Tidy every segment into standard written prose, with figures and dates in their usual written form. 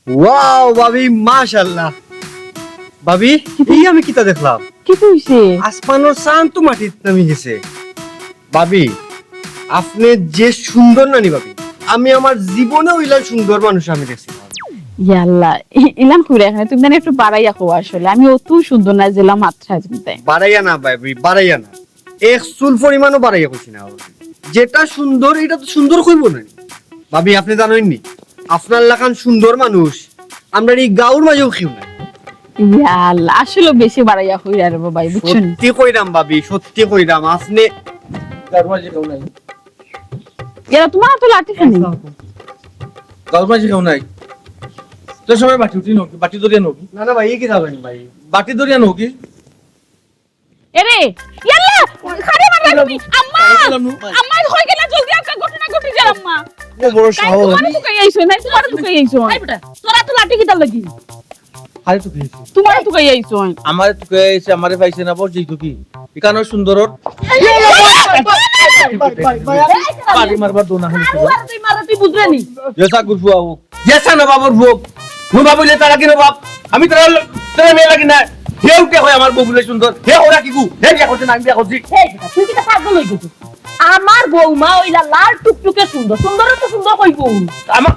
Wow ভাবি মাশাআল্লাহ। ভাবি এই আমি কিটা দেখলাম, কি কইছে? আসমানের চাঁদ তো মাটিত নামি গেছে। ভাবি আপনি যে সুন্দর নানি ভাবি, আমি আমার জীবনে ওইলা সুন্দর মানুষ আমি দেখছি। ইয়াল্লা ইলাম কইরা এখানে তুমি জানি একটু বাড়াইয়া কো, আসলে আমি অত সুন্দর না জেলা মাত্রা জিনতে বাড়াইয়া না ভাবি, বাড়াইয়া না, এক চুল পরিমাণও বাড়াইয়া কইছি না। যেটা সুন্দর এটা তো সুন্দর কইব না ভাবি। আপনি জানেননি আপনার লাখান সুন্দর মানুষ আমরা এই গাঁওর মাঝেও কেউ নাই। ইয়াল্লা আসলে বেশি বাড়াইয়া কইরা রে ভাই, বুঝছেন? সত্যি কইরাম ভাবি, সত্যি কইরাম। আপনি দরবাজে কেউ নাই, ইয়ালা তোমার তো লাঠি খানি দরবাজে কেউ নাই। তো সবাই বাটি উঠি নকি, বাটি ধরিয়া নকি, না না ভাই কি যাবেন ভাই, বাটি ধরিয়া নকি। এরে ইয়াল্লা খারে মারলা তুমি। আম্মা আম্মা হই গেল, জলদি একটা ঘটনা ঘটে গেল। আম্মা ও বড় সাহস। তোমার তো কই আইছো না, তোমার তো কই আইছো আই বেটা, তোরা তো লাঠি কিটা লাগি, আরে তো খেয়েছি তোমার তো কই আইছো। আমারে তো কইছে, আমারে পাইছে না বল যেই তো কি এখানে সুন্দর পারি মারবার দোনা হলি তুই মারা তুই বুঝরে নি। জেসা গুরফু আও জেসা না বাবুর বুক মুই বাবুলে তারা কি না বাপ, আমি তারা তারা মেয়ে লাগি না। হে উঠে হয় আমার বউলে সুন্দর, হে ওরা কি গু, হে বিয়া করছে না আমি বিয়া করছি। তুই কি পাগল হয়ে গেছিস? আমার বৌমা ওইলা লাল টুকটুকে সুন্দর, সুন্দর তো সুন্দর কইব। আমার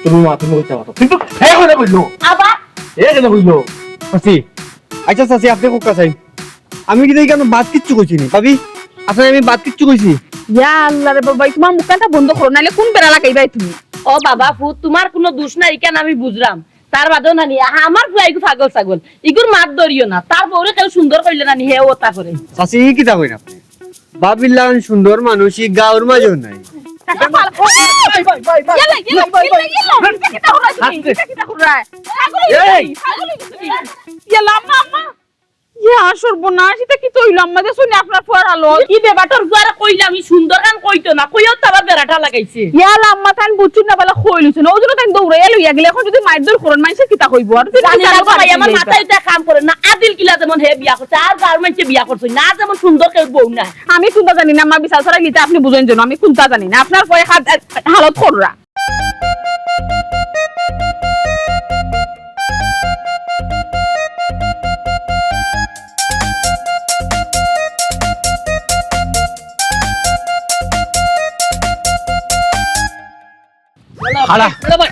তুমি মা তুমি কইতে পারো কিন্তু হে করে কইলো আবার হে কেন কইলো চাচি, আচ্ছা চাচি আপনি কোকা চাই, আমি কি কেন বাদ কিচ্ছু কইছি নি ভাবি? আপনার আমি বাদ কিচ্ছু কইছি? ইয়া আল্লাহ রে বাবা, তোমার মুখটা বন্ধ করো নাইলে কোন বেড়া লাগাইবাই তুমি। ও বাবা ফুট, তোমার কোনো দোষ নাই কেন আমি বুঝলাম। তার বাদেও নানি আমার ফুয়াইগু পাগল ছাগল, ইগুর মাত ধরিও না। তার বউরে কেউ সুন্দর কইলে নানি হে ওতা করে। চাচি কি তা কইন আপনি? ভাবিলাম সুন্দর মানুষ এই গাঁওর মাঝেও নাই। কি বেবাটার ফুয়ারা কইলে আমি সুন্দর গান কইতো না, কইও তো আবার বেড়াটা লাগাইছে। জানি না ভাই, আমার মাথায় এটা কাম করে না। আদিল কিলা যেমন হে বিয়া করছে আর গার্মেন্টে বিয়া করছে না, যেমন সুন্দর কেউ বউ না। আমি কোনটা জানি না, আমার বিচার ছাড়া গীতা আপনি বুঝেন যেন আমি কোনটা জানি না। আপনার পরে হালত কররা খালা ভাই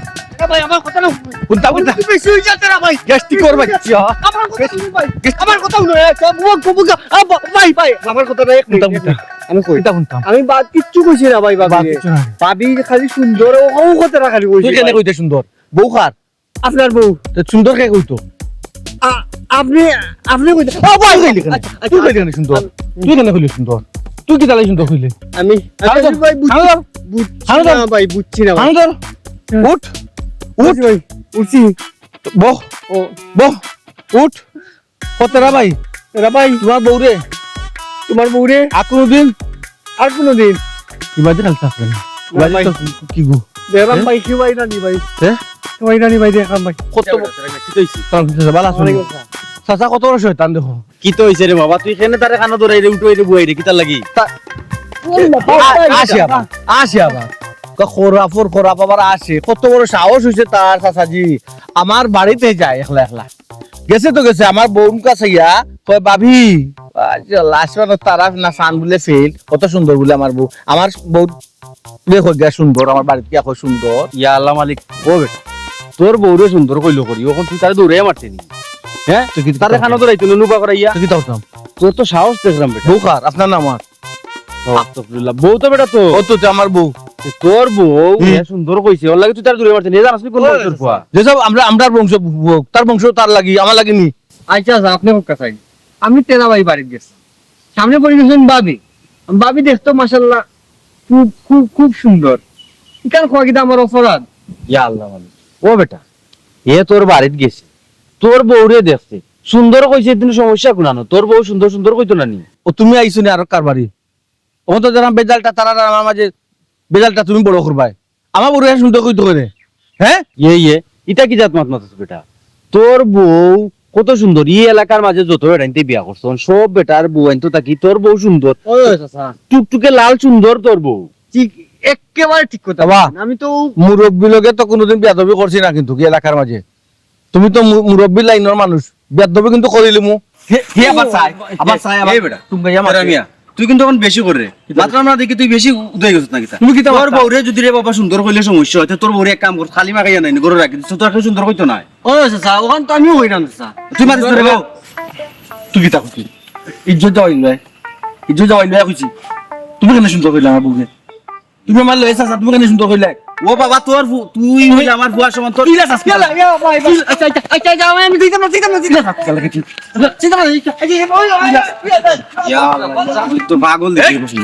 ভাই আমার কথা না কুনতা কুনতা বেশি হই যাচ্ছে না ভাই। গ্যাস্ট্রিক করবা চিয়া আমার কথা শুনুন ভাই, আমার কথা শুনুন। ভাই ভাই আমার কথা না, এক মিনিট আমি কই। কুনতা কুনতা আমি বাদ কিচ্ছু কইছি না ভাই। বাদ ভাবি কিচ্ছু না। ভাবি খালি সুন্দর ও কথা খালি তুই কইছি। কেন কইতে সুন্দর বউ খার আপনার বউ তো সুন্দর কে কইতো আপনি আপনি কইতে ও ভাই কইলি কেন তুই কইলি কেন সুন্দর, তুই কেন কইলি সুন্দর, তুই কি তালাই সুন্দর কইলি আমি হানো ভাই ধর, বুঝছি হানো না ধর। ভাই, বুঝছি না ভাই। হানো ধর উঠ উঠ ভাই উঠছি। বহ ও বহ উঠ কতরা ভাই এরা ভাই তোমার বউ রে তোমার বউ রে আর কোনদিন আর কোনদিন ইবাদে কাল থাকবে না না ভাই। কি গো দেখলাম ভাই কি ভাই রানি ভাই, হ্যাঁ ভাই রানি ভাই দেখলাম ভাই। কত কি কইছি তার কিছু বালা শুনি চাচা কত বড় শয়তান দেখো কি তো হইছে রে বাবা, তুই এখানে তারে কানো ধরাই রে, উঠো রে বুয়াই রে, কি তার লাগি? আসি আবার আসি আবার খোরাফোর খোরাপ আবার আসে, কত বড় সাহস হয়েছে তার চাচাজি আমার বাড়িতে যায় একলা একলা। গেছে তো গেছে আমার বউর কাছে ইয়া কয় ভাবি লাস্ট তারা না সান বলে ফেল, কত সুন্দর বলে আমার বউ। আমার বউ দেখো গিয়া সুন্দর, আমার বাড়িতে গিয়া কয় সুন্দর। ইয়া আল্লাহ মালিক, ও বেটা তোর বউরে সুন্দর কইলো করি, ওখন তুই তারে দৌড়ে মারতেনি। হ্যাঁ তুই কি তারে কানো ধরাইতো নুবা করাইয়া, তুই কি তাওতাম তোর তো সাহস দেখলাম বেটা। বউ কার আপনার নাম আমার আস্তাগফিরুল্লাহ, বউ তো বেটা তো ও তো আমার বউ তোর বউ এ সুন্দর কইছে, ওর লাগি তুই তারে দৌড়ে মারতেনি। জানাস তুই কোন বছর ফুয়া? যেসব আমরা বংশ তার বংশ তার লাগি আমার লাগেনি। আচ্ছা আচ্ছা আপনি কোকা চাই, আমি তেনা ভাই বাড়িতে গেছি, সামনে পড়ে গেছেন ভাবি। ভাবি দেখতো মাশাআল্লাহ খুব খুব খুব সুন্দর। কেন খোয়া কিন্তু আমার অপরাধ? ইয়া আল্লাহ মালিক, ও বেটা এ তোর বাড়িতে গেছে, তোর বউরে দেখছে সুন্দর কইছে, কিন্তু সমস্যা কোনানো? তোর বউ সুন্দর সুন্দর কইতো না নি? ও তুমি আইছো নি আর কার বাড়ি? ও তো যারা বেজালটা তারা আমার মাঝে বেজালটা তুমি বড় করবাই, আমার বড় সুন্দর কইতো করে। হ্যাঁ ইয়ে এটা কি জাত মাত মাতাস বেটা তোর বউ কত সুন্দর এই এলাকার মাঝে যত বেটাইতে বিয়া করছ সব বেটার বউ আইতো তাকি তোর বউ সুন্দর ওই চাচা টুকটুকে লাল সুন্দর তোর বউ ঠিক একেবারে ঠিক কথা বাবা। বলছেন। আমি তো মুরব্বী লোকে তো কোনোদিন বেয়াদবি করছি না কিন্তু কি এলাকার মাঝে তুমি তো মুরব্বী লাইনের মানুষ বেয়াদবি কিন্তু করিলি মু হে আবার চাই এই বেটা তুমি মিয়া, তুই কিন্তু এখন বেশি করে মাত্র না দেখি তুই বেশি উদয় গেছিস নাকি তুমি কি তা তোর মাত্রা? বউরে যদি রে বাবা সুন্দর কইলে সমস্যা হয় তো তোর বউরে এক কাম কর খালি মাখাইয়া নাই গরু রাখি তো তোর সুন্দর কইতো না ওই চাচা ওখান তো আমিও হই না চাচা তুই মারিস ধরে বউ তুই কি তা কইছিস ইজ্জত যাওয়াইল ভাই ইজ্জত যাওয়াইল ভাই কইছি তুমি কেন সুন্দর কইলা আমার বউকে তুমি আমার লয়েছ আছে তুমি কেন সুন্দর কইলা ও বাবা তোর তুই হইলা আমার বুয়ার সমান তোর ইলাস আছে আচ্ছা আচ্ছা আচ্ছা যাও আমি দিতাম না তো পাগল দেখি বসি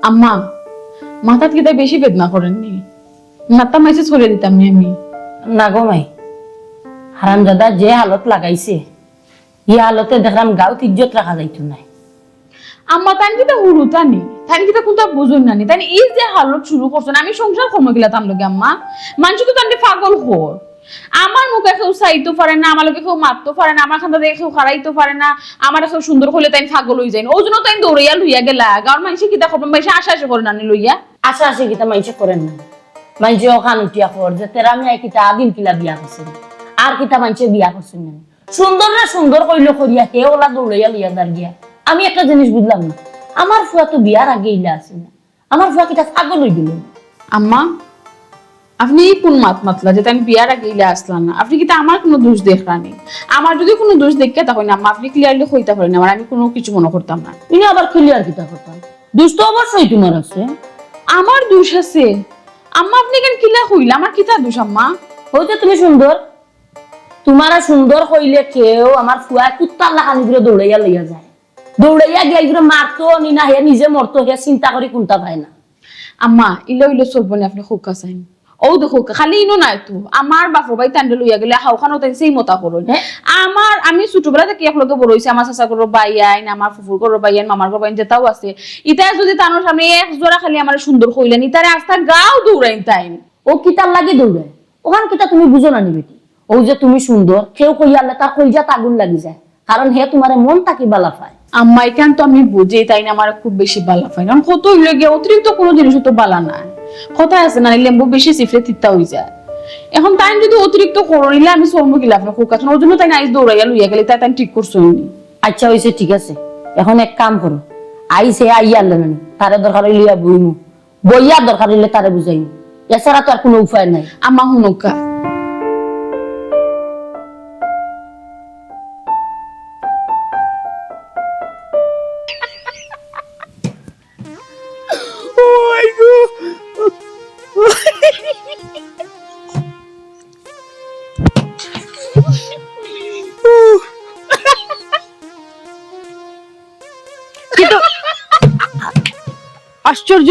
আম্মা মাথাত কি তাই বেশি বেদনা করেননি মাথা মেসেজ করে দিতাম নি আমি না গো মাই হারামজাদা যে হালত লাগাইছে ই হালতে দেখলাম গাঁত ইজ্জত রাখা যাইতো নাই আম্মা তাই কিতা হুরুতানি তাই কিতা কোনটা বুঝুন নানি তাই এই যে হালত শুরু করছেন আমি সংসার কমে গেলাম লগে আম্মা মানুষ তো তান্ডে পাগল হর আমার মুখে কেউ চাইতে পারে না আমার লোকে কেউ মারতে পারে না আমার খান্দা দেখে কেউ খারাইতে পারে না আমার কেউ সুন্দর হলে তাই পাগল হয়ে যায় ওই জন্য তাই দৌড়াইয়া লইয়া গেলা গাঁর মানুষে কিতা খবর মানুষে আশা আশা করে নানি লইয়া আশা আসে কিতা মাইছে করেন না মাইছে ওখান উঠিয়া খবর যে তেরা আমি কিতা আদিন কিলা বিয়া করছেন আর কিতা মাইছে বিয়া করছেন না সুন্দর না সুন্দর কইলো করিয়া হে ওলা দৌড়াইয়া লইয়া দাঁড় গিয়া আমি একটা জিনিস বুঝলাম না আমার ফুয়া তো বিয়ার আগে ইলা আছে না আমার ফুয়া কিতা পাগল হয়ে গেল আম্মা আপনি কোন মাত মাতলা যে আমি বিয়ার আগে ইলে আসলাম না আপনি কিন্তু আমার কোনো দোষ দেখরানি আমার যদি কোনো দোষ দেখে তখন আম্মা আপনি ক্লিয়ারলি কইতা পারেন আমার আমি কোনো কিছু মনে করতাম না ইনি আবার ক্লিয়ার কিতা করতাম দুষ্ট অবশ্যই তোমার আছে আমার দোষ আছে আম্মা আপনি কেন কিলা কইলা আমার কিতা দোষ আম্মা হইতে তুমি সুন্দর তোমারা সুন্দর কইলে কেউ আমার ফুয়া কুত্তার লাগানি করে দৌড়াইয়া লইয়া যায় দৌড়াইয়া গিয়ে এগুলো মারতো নি না হে নিজে মরতো হে চিন্তা করি কোনটা পায় না আম্মা ইলো ইলো চলবো না আপনি খুব কাছেন ও দেখো খালি ইনো নাই তো আমার বাপর ভাই টান্ডে লইয়া গেলে হাওখানো তাই সেই মতা করুন আমার আমি ছোটবেলা থেকে একলগে বড় হইছি আমার চাচা করো বাই আইন আমার ফুফুর করো বাই আইন মামার করো বাইন যেটাও আছে ইটা যদি তানোর সামনে এক জোড়া খালি আমার সুন্দর কইলেন ইতারে আস্তা গাও দৌড়াইন টাইম ও কিতার লাগি দৌড়ায় ওখান কিতা তুমি বুঝো না নি বেটি ও যে তুমি সুন্দর কেউ কইয়ালে তার কইজা আগুন লাগি যায় কারণ হে তোমার মন তাকি বালা পায় আম্মা এখান তো আমি বুঝি তাই না আমার খুব বেশি বালা পাই কারণ কত হইলে গিয়ে অতিরিক্ত কোনো জিনিস তো বালা না কথা আছে না লেম্বু বেশি সিফরে তিতা হয়ে যায় এখন তাই যদি অতিরিক্ত করলে আমি সরমু গিলা আপনার খুব কাছে ওর জন্য তাই আইস দৌড়াইয়া লইয়া গেলে তাই তাই ঠিক করছো আচ্ছা হইছে ঠিক আছে এখন এক কাম করো আইসে আইয়ালে না তারে দরকার হইলে বইমু বইয়া দরকার হইলে তারে বুঝাইমু এছাড়া তো আর কোনো উপায় নাই আম্মা হুনুকা আশ্চর্য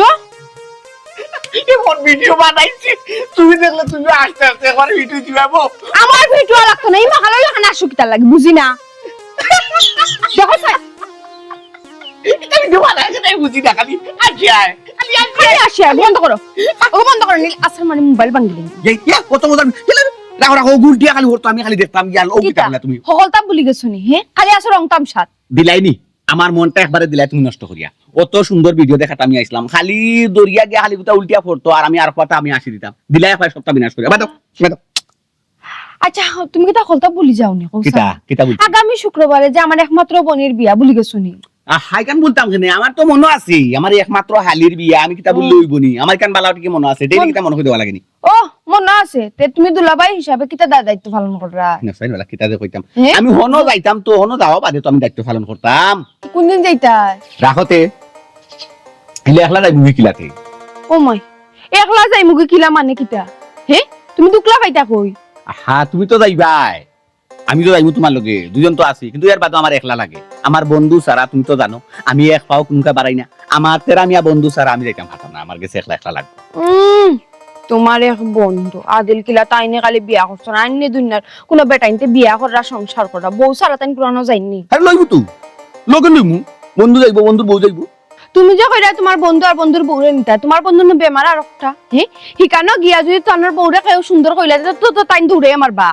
এখন ভিডিও বানাইছি তুমি দেখলে তুমি আস্তে আস্তে এখন ভিডিও দিবাবো আমার ভিডিও লাগতো না ইমা খালো লাগান আসুকিতা লাগে বুঝি না দেখো স্যার এটা ভিডিও বানাইছে তাই বুঝি না খালি খালি আসে বন্ধ করো ও বন্ধ করো নীল আসর মানে মোবাইল ভাঙি দিন কত মজা রাখো রাখো গুলটিয়া খালি করতো আমি খালি দেখতাম ইয়াল ও কি করলা তুমি হকলতা বলি গেছো নি হে খালি আসর রং তামসাত দিলাইনি আমার মনটা একবারে দিলাই তুমি নষ্ট করিয়া অত সুন্দর ভিডিও দেখাতে আমি আইছিলাম খালি দরিয়া গিয়া খালি গুতা উল্টিয়া পড়তো আর আমি আর কথা আমি আসি দিতাম দিলাই একবার সপ্তাহ বিনাশ করিয়া বাদ দাও আচ্ছা তুমি কি তা হকলতা বলি যাও নি কিতা কিতা বলছি আগামী শুক্রবারে যে আমার একমাত্র বোনের বিয়া বলি গেছো নি হাই কান বলতাম কেন আমার তো মনে আছে আমার একমাত্র হালির বিয়া আমি কিতা বললে হইবনি আমার কান বালাউটি কি মনে আছে দেই কিতা মনে হইতে লাগেনি ও মনে আছে তে তুমি দুলাভাই হিসাবে কিতা দায়িত্ব পালন কররা না সাইন ওলা কিতা দে কইতাম হে? আমি হনো যাইতাম তো হনো যাওয়া বাদে তো আমি দায়িত্ব পালন করতাম কোন দিন যাইতা রাখতে ইলে একলা যাই মুভি কিলাতে ও মাই একলা যাই মুগে কিলা মানে কিতা হে তুমি দুকলা পাইতা কই হ্যাঁ তুমি তো যাইবাই আমি তো যাইমু তোমার লগে দুজন তো আছি কিন্তু এর বাদে আমার একলা লাগে আমার বন্ধু ছাড়া তুমি তো জানো আমি এক পাও কোনকা বাড়াই না আমার তেরা মিয়া বন্ধু ছাড়া আমি যাইতাম পারতাম না আমার কাছে একলা একলা লাগবে তোমার এক বন্ধু আদিল কিলা তাইনে খালি বিয়া করছো না আইনে দুনিয়ার কোনো বেটাইনতে বিয়া করা সংসার করা বউ সারা তাইন পুরানো যায়নি আরে লইবো তো লগে লইমু বন্ধু যাইবো বন্ধুর বউ যাইবো তুমি যে কইরা তোমার বন্ধু আর বন্ধুর বউরে নিতা তোমার বন্ধু নো বেমার আর একটা হে হিকানো গিয়া যদি তোমার বউরে কেউ সুন্দর কইলা তো তাইন দৌড়ে মারবা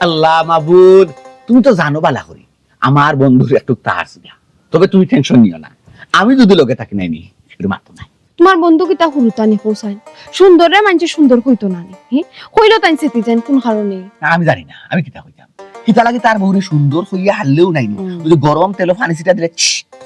আল্লাহ মাবুদ তুমি তো জানো বালা করি আমার বন্ধুর একটু তাস না তবে তুমি টেনশন নিও না আমি যদি লগে থাকি নাইনি সেটা মাত্র নাই তোমার বন্ধু কিতা হুরুতানি হোসাইন সুন্দরে মানছে সুন্দর কইতো না নি হে কইলো তাইন সেতি জান কোন কারণে আমি জানি না আমি কিতা কইতাম কিতা লাগে তার বউরে সুন্দর হইয়া হারলেও নাইনি ওই যে গরম তেল পানি ছিটা দিলে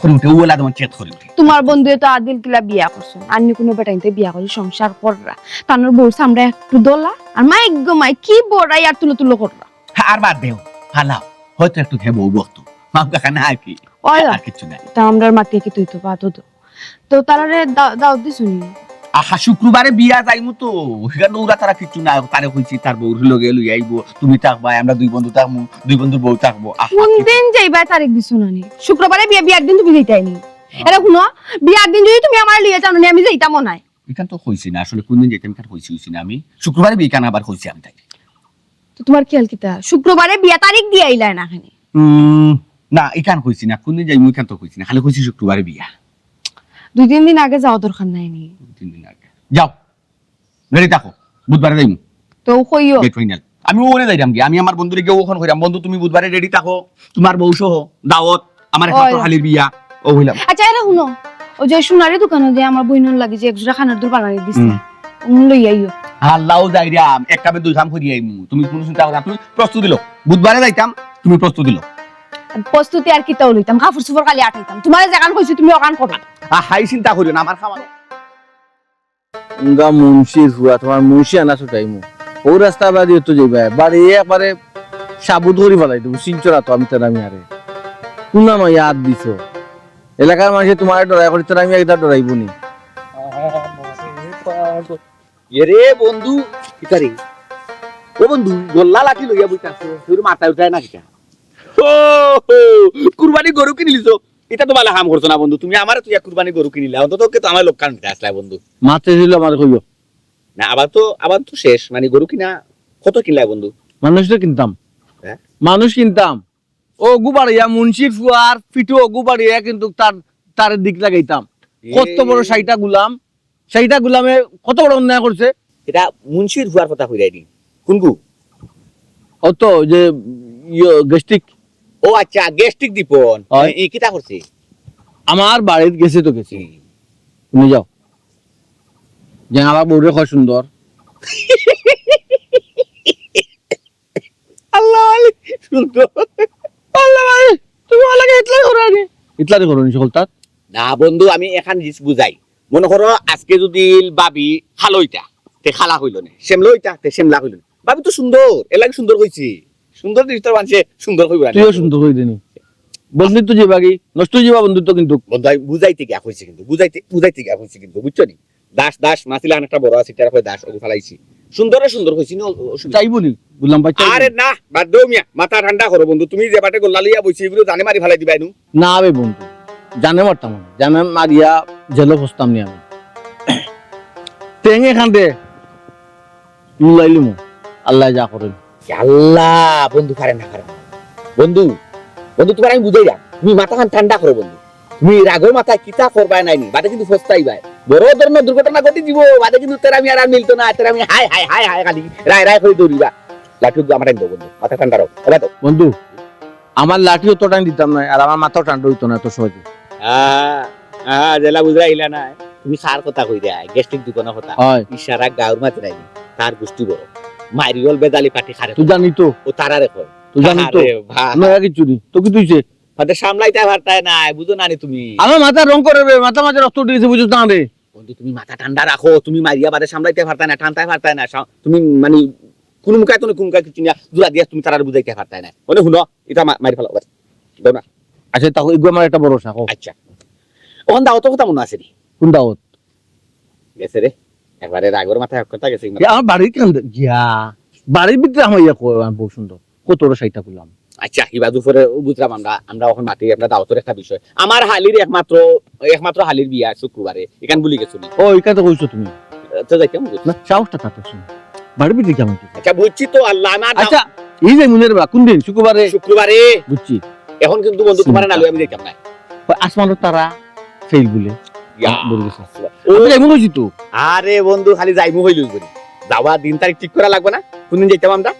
করে উঠে ওলা তোমার চেত করে উঠে তোমার বন্ধু তো আদিল কিলা বিয়া করছো আন্নি কোনো বেটাইনতে বিয়া করে সংসার কররা তানোর বউ সামরা একটু দোলা আর মাইক গো মাই কি বড়াই আর তুলো কররা আর বাদ দেও হালাও হয়তো একটু খেয়ে বউ বসতো মাপ কাকা না আর কি ওলা আর কিছু নাই তা আমরা মাটি কি তুই তো বাদ তো তারারে দাও দিছুনি আহা শুক্রবারে বিয়া যাইমু তো সেখানে ওরা তারা কিছু না তারে কইছি তার বউর লগে লই আইবো তুমি থাকবা আমরা দুই বন্ধু থাকবো দুই বন্ধুর বউ থাকবো কোন দিন যাইবা তারিখ দিছো না নি শুক্রবারে বিয়ার দিন তুমি যাইতাইনি এরা শুনো বিয়ার দিন যদি তুমি আমার লিয়ে যাও না আমি যাইতাম না এখান তো কইছি না আসলে কোনদিন যেতাম এখানে কইছি না আমি শুক্রবারে বিয়ে কেন আবার কইছি আমি তাই তো তোমার খেয়াল কিতা শুক্রবারে বিয়া তারিখ দিয়ে আইলা না খানি না এখান কইছি না কোনদিন যাইমু এখান তো কইছি না খালি কইছি শুক্রবারে বিয়া 2-3 দিন আগে যাওয়া দরকার নাই নি 3 দিন আগে যাও রেডি থাকো বুধবারে যাইমু তো কইও গেট ফাইনাল আমি ওরে যাইরাম কি আমি আমার বন্ধুরে গিয়ে ওখান কইরাম বন্ধু তুমি বুধবারে রেডি থাকো তোমার বউ সহ দাওয়াত আমার একমাত্র হালির বিয়া ও হইলাম আচ্ছা এরা শুনো ও যে সোনারি দোকানে যে আমার বইনর লাগি যে একজোড়া খানার দূর বানাই দিছে লই আইও আল্লাহও যাইরাম এক কামে দুই কাম করি আইমু তুমি কোনো চিন্তা করো না তুমি প্রস্তুত দিলো বুধবারে যাইতাম তুমি প্রস্তুত দিলো প্রস্তুতি আর কিতাও লইতাম কাপড় চোপড় খালি আটাইতাম তোমার জাগান কইছি তুমি ওখান করো হাই চিন্তা করিও না আমার খাওয়া উঙ্গা মুন্সির হুয়া তোমার মুন্সি আনা ছুটাইমু ও রাস্তা বাড়ি তো যাইবা বাড়ি একবারে সাবুত করি ফেলাই দেবো সিনচরা তো আমি তেরামি আরে কোনা নয় ইয়াদ দিছো এলাকার মানুষে তোমার ডরাই করি তেরামি একটা ডরাইবো নি এরে বন্ধু কিতারি ও বন্ধু গোল্লা লাঠি লইয়া বইতাছো তোর মাথা উঠায় না কিটা ও কুরবানি গরু কিনিলিছো এটা তো ভালো কাম করছো না বন্ধু তুমি আমারে তুই কুরবানি গরু কিনিলা অন্তত তো আমার লোক কান আসলা বন্ধু মাতে ছিল আমার কইও না আবার তো শেষ মানে গরু কিনা কত কিনলা বন্ধু মানুষটা কিনতাম হ্যাঁ? মানুষ কিনতাম ও গুবাড়িয়া মুন্সির ফুয়ার ফিটু গুবাড়িয়া কিন্তু তার দিক লাগাইতাম কত বড় সাইটা গুলামে কত বড় অন্যায় করছে এটা মুন্সির হুয়ার কথা কইরাই দি কোনগু অত যে গেস্টিক ও আচ্ছা গেস্টিক দীপন হয়। এই কিটা করছে আমার বাড়িতে গেছে তো গেছে তুমি যাও যে আমার বউরে কয় সুন্দর আল্লাহ সুন্দর আল্লাহ ভাই তুমি আলাদা ইতলাই করো নি সকল তার না বন্ধু আমি এখান জিনিস বুঝাই মনে করো আজকে যদি বাবি হালইতা তে খালা হইল না সেমলা হইতা তে সেমলা হইল না বাবি তো সুন্দর এলাকা সুন্দর হইছি সুন্দর জিনিস তো মানুষে সুন্দর হইব না তুইও সুন্দর হয়ে দেনি বন্ধুত্ব যাবা কি নষ্ট যাবা বন্ধুত্ব কিন্তু বন্ধু আমি বুঝাইতে গিয়া হইছে কিন্তু বুঝাইতে গিয়া হইছে কিন্তু বুঝছো নি দাস মাছিলা একটা বড় আছে তারা কই দাস ওগু ফালাইছি সুন্দর হইছি না চাইবো নি বললাম ভাই আরে না বাদ দাও মিয়া মাথা ঠান্ডা করো বন্ধু তুমি যে বাটে গোল্লা লইয়া বইছি এগুলো জানে মারি ফালাই দিবাই নু না বে বন্ধু জানে মারতাম না জানে মারিয়া জেলে বসতাম নি আমি তেং এখান দে লাইলিম আল্লাহ যা করেন আল্লাহ বন্ধু পারে না বন্ধু তোমার আমি বুঝাই তুমি মাথা খান ঠান্ডা করো বন্ধু তুমি রাগের মাথায় কিতা করবাই নাই বাদে কিন্তু ফস্তাই ভাই বড় ধরনের দুর্ঘটনা ঘটে দিব বাদে কিন্তু তেরা আমি আর মিলতো না তেরা আমি হাই খালি রায় করে দৌড়িবা লাঠি আমার টাইম বন্ধু মাথা ঠান্ডা রাখো এবার তো বন্ধু আমার লাঠিও তো টাইম দিতাম না আর আমার মাথাও ঠান্ডা হইতো না এত সহজে জেলা বুঝাইলা না তুমি সার কথা কই দেয় গেস্টিক দোকানের কথা হয় ইশারা গাঁর মাঝে নাই তার গোষ্ঠী বড় মারিওল বেদালি পাটি খারে তুই জানি তো ও তারারে কয় তুই জানি তো নয়া কিছু নি তো কি তুইছে তাদের সামলাইতে পারতায় না বুঝো না তুমি আমার মাথা রং করে রে মাথা মাঝে রক্ত উঠেছে বুঝছ না রে বন্ধু তুমি মাথা ঠান্ডা রাখো তুমি মারিয়া বাদে সামলাইতে পারতায় না ঠান্ডায় পারতায় না তুমি মানে কোন মুখায় তো কোন মুখায় কিছু না জুড়া দিয়া তুমি তারার বুঝাইতে পারতায় না মানে শুনো এটা মারি ফেলো দাও না আচ্ছা তাহলে এগুলো আমার একটা বড় শাক আচ্ছা ওখান দাও তো কথা মনে আছে রে কোন দাওত গেছে রে একবারে রাগর মাথায় কথা গেছে আমার বাড়ির কেন গিয়া বাড়ির ভিতরে আমার ইয়া কয় আমার বহু সুন্দর কত বড় সাইটা করলাম আচ্ছা হিবা দুপুরে বুঝলাম আমরা এখন মাটি আমরা দাওয়াতের একটা বিষয় আমার হালির একমাত্র হালির বিয়া শুক্রবারে এখান বলি গেছো ও এখানে তো কইছো তুমি তো যাইতাম না সাহসটা কাটে শুনো বাড়ি বিতে কেমন কি আচ্ছা বুঝছি তো আল্লাহ আমার আচ্ছা এই যে মুনের বা কোন দিন শুক্রবারে শুক্রবারে বুঝছি এখন কিন্তু বন্ধু তোমার নালু আমি যাইতাম না ওই আসমানের তারা ফেল বলে ইয়া। বলে গেছে ও, আমি এমন হইছি তো আরে বন্ধু খালি যাইমু হইলই বলি যাওয়া দিন তারিখ ঠিক করা লাগবে না কোনদিন যাইতাম আমরা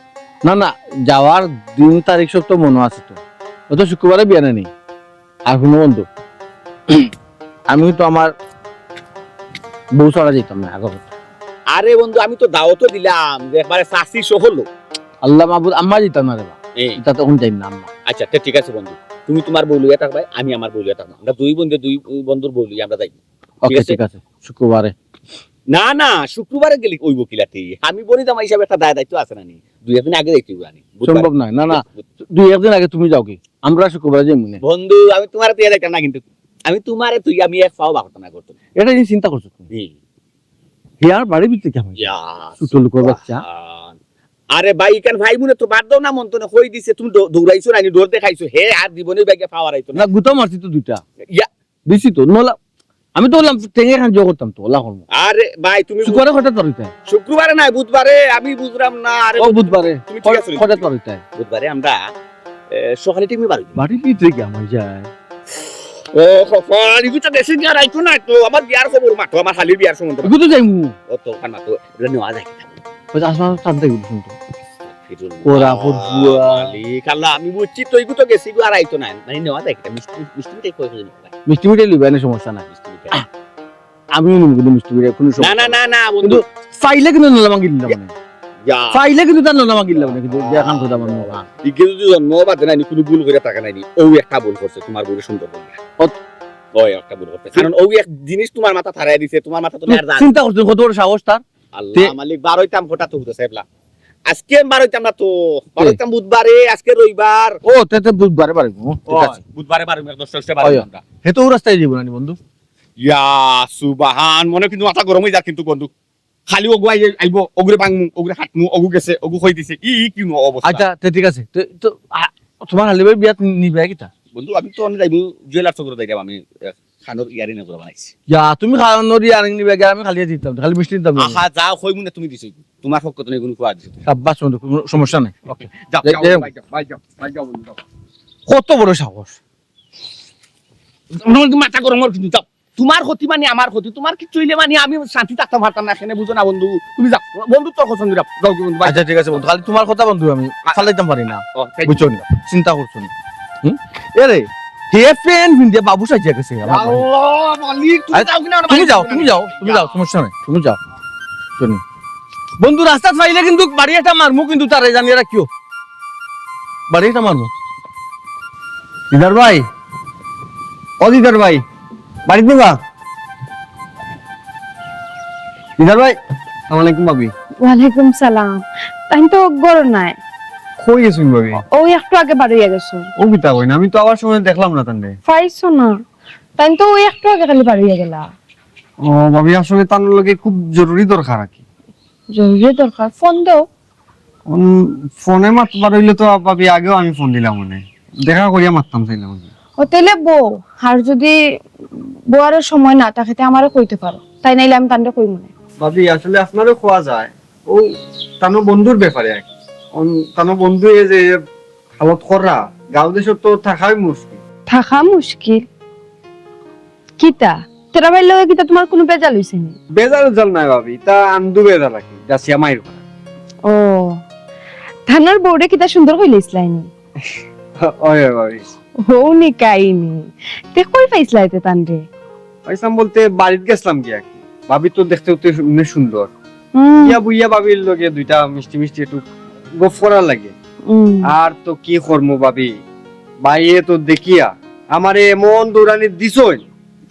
না না যাওয়ার দিন তারিখ সব তো মনে আছে তো ও তো শুক্রবারে বিয়া নেই আর কোনো বন্ধু আমি তো আমার বউ ছাড়া যেতাম না আগর আরে বন্ধু আমি তো দাওয়াতও দিলাম যে একবারে সাসি সহ লোক আল্লাহ মাহবুদ আম্মা যেতাম না রে বা এই, এটা তখন যাইম না আম্মা আচ্ছা তো ঠিক আছে বন্ধু তুমি তোমার বউ লইয়া থাকবে আমি আমার বউ লইয়া থাকবো আমরা দুই বন্ধুর বউ লইয়া আমরা যাই ওকে আছে। ঠিক আছে শুক্রবারে না না শুক্রবারে গেলে ওই বকিলাতে আমি বলি তো আমার হিসাবে একটা দায়িত্ব আছে না নি দুই একদিন আগে দেখতে আনি সম্ভব নয় না না দুই একদিন আগে তুমি যাও কি আমরা শুক্রবারে যাই মনে বন্ধু আমি তোমার তুই দেখতাম না কিন্তু আমি তোমারে তুই আমি এক পাও বাকত না করতো এটা নিয়ে চিন্তা করছো তুমি হিয়ার বাড়ি বিতে কেমন ছোট লোকের বাচ্চা আরে ভাই কেন ভাই মনে তো বাদ দাও না মন তো না কই দিছে তুমি দৌড়াইছো না দৌড় দেখাইছো হে আর জীবনে ব্যাগে পাওয়ার আইতো না না গুতা মারছি তো দুইটা ইয়া, দিছি তো নলা আমি তো বললাম টেঙ্গে খান জো করতাম তো ওলা করবো আরে ভাই তুমি শুক্রবারে হঠাৎ পারিতে শুক্রবারে না বুধবারে আমি বুঝলাম না আরে ও বুধবারে তুমি ঠিক আছে হঠাৎ পারিতে বুধবারে আমরা সকালে টিমি বাড়ি বাড়ি বিতে কেমন যায় ও খফার ইগুটা দেশে গিয়া রাইতো না তো আমার বিয়ার খবর মাতো আমার হালির বিয়ার সম্বন্ধে এগুলো তো যাইমু ও তো খান মাতো এটা নেওয়া যায় কি ওই আসমান টানতে গেল শুনতো ওরা ফুটবুয়া। মালিক আল্লাহ আমি বুঝছি তো ইগু তো গেছি ইগু আর আইতো না মানে নেওয়া যায় কি মিষ্টি কই কই মিষ্টি মিঠাই লিবে না সমস্যা নাই আমিও নিব কিন্তু মিষ্টি মিঠাই কোনো না সমস্যা না না না কিন্তু বন্ধু চাইলে কিন্তু নলা মাগিল না মানে যা চাইলে কিন্তু তার নলা মাগিল না কিন্তু দেখান কথা আমার মুখ ইগে যদি জন্ম বাদে নাই কোনো ভুল করে টাকা নাই ও একটা ভুল করছে তোমার বলে সুন্দর বলে ওই একটা ভুল করছে কারণ ও এক জিনিস তোমার মাথা থারাই দিছে তোমার মাথা তো আর জান চিন্তা করছেন কত বড় সাহস তার আল্লাহ মালিক বারোইতাম ফোটা তো হতো সাহেবলা আজকে বারোইতাম না তো বারোইতাম বুধবারে আজকে রবিবার ও তেতে বুধবারে পারিব ঠিক আছে বুধবারে বারো 10 ওই। হে তো ও রাস্তায় যাব না বন্ধু ইয়া সুবাহান মনে কিন্তু মাথা গরম হয়ে যা কিন্তু বন্ধু খালি ওগু আইব ওগুরে পাংমু ওগুরে হাতমু ওগু গেছে ওগু কই দিছে কি অবস্থা আচ্ছা তে ঠিক আছে তো তোমার হালিবে বিয়াত নিবে কিটা বন্ধু আমি তো অনেক যাইব জুয়েলার্স করে যাইতাম আমি খানোর ইয়ারি না করে বানাইছি ইয়া তুমি খাওয়ার নদী আর নিবে আমি খালি দিতাম খালি মিষ্টি দিতাম আহা যাও কই মুনে তুমি দিছো তোমার পক্ষ তো কোনো কোয়া দিছো সাব্বাস বন্ধু কোনো সমস্যা নাই ওকে যাও যাও, যাও, ভাই যাও বন্ধু যাও কত বড় সাহস মাথা গরম হওয়ার কিন্তু যাও তোমার ক্ষতি মানে আমার ক্ষতি তোমার কি চইলে মানে আমি শান্তি থাকতে পারতাম না এখানে বুঝো না বন্ধু তুমি যাও বন্ধু তোর পছন্দ যাও যাও বন্ধু ভাই আচ্ছা ঠিক আছে বন্ধু খালি তোমার কথা বন্ধু আমি চালাইতাম পারি না ও, thank you. বুঝছো নি চিন্তা করছো নি এরে হে ফ্যান ভিন্দিয়া বাবু সাজিয়া গেছে আমার বাড়ি। আল্লাহ মালিক তুমি যাও কিনা তুমি যাও সমস্যা নাই তুমি যাও শুনি বন্ধু রাস্তা পাইলে কিন্তু বাড়ি একটা মারমু কিন্তু তারে জানিয়ে রাখিও বাড়ি একটা মারমু দিদার ভাই ও দিদার ভাই বাড়িতে নিবা দিদার ভাই আসসালামু আলাইকুম ভাবি ওয়ালাইকুম সালাম তাই তো গরম নাই কই গেছুন ভাবি ও একটু আগে বাড়ি গেছো ও বিতা কই না আমি তো আবার সময় দেখলাম না তান্ডে পাইছো না তাই তো ওই একটু আগে খালি বাড়ি গেলা ও ভাবি আসলে তার লগে খুব জরুরি দরকার আর কি জরুরি দরকার ফোন দাও ফোনে মাতবার হইলে তো ভাবি আগেও আমি ফোন দিলাম মনে দেখা করিয়া মারতাম চাইলাম ও তেলে বউ আর যদি বউয়ারের সময় না থাকে তে আমারও কইতে পারো তাই নাইলে আমি তান্ডে কই মনে ভাবি আসলে আপনারও খোয়া যায় ও তানো বন্ধুর ব্যাপারে আর কি তানো বন্ধু এ যে হালত করা গাঁও দেশত তো থাকাই মুশকিল থাকা মুশকিল কিতা তেরা ভাই লগে কিতা তোমার কোনো বেজাল হইছে নি বেজার জল নাই ভাবি তা আন্দু বেজার রাখি যাচ্ছি মাইর করা ও ধানের বউরে কিতা সুন্দর কইলে ইসলাইনি ওই ভাবি হৌনি কাইনি তে কই পাইছলাইতে তান্ডে পাইসাম বলতে বাড়িতে গেছিলাম কি আর কি ভাবি তো দেখতে অতি সুন্দর ইয়া বুইয়া ভাবির লগে দুইটা মিষ্টি মিষ্টি একটু গপ করার লাগে আর তো কি করবো ভাবি বাইয়ে তো দেখিয়া আমারে এমন দৌড়ানি দিছই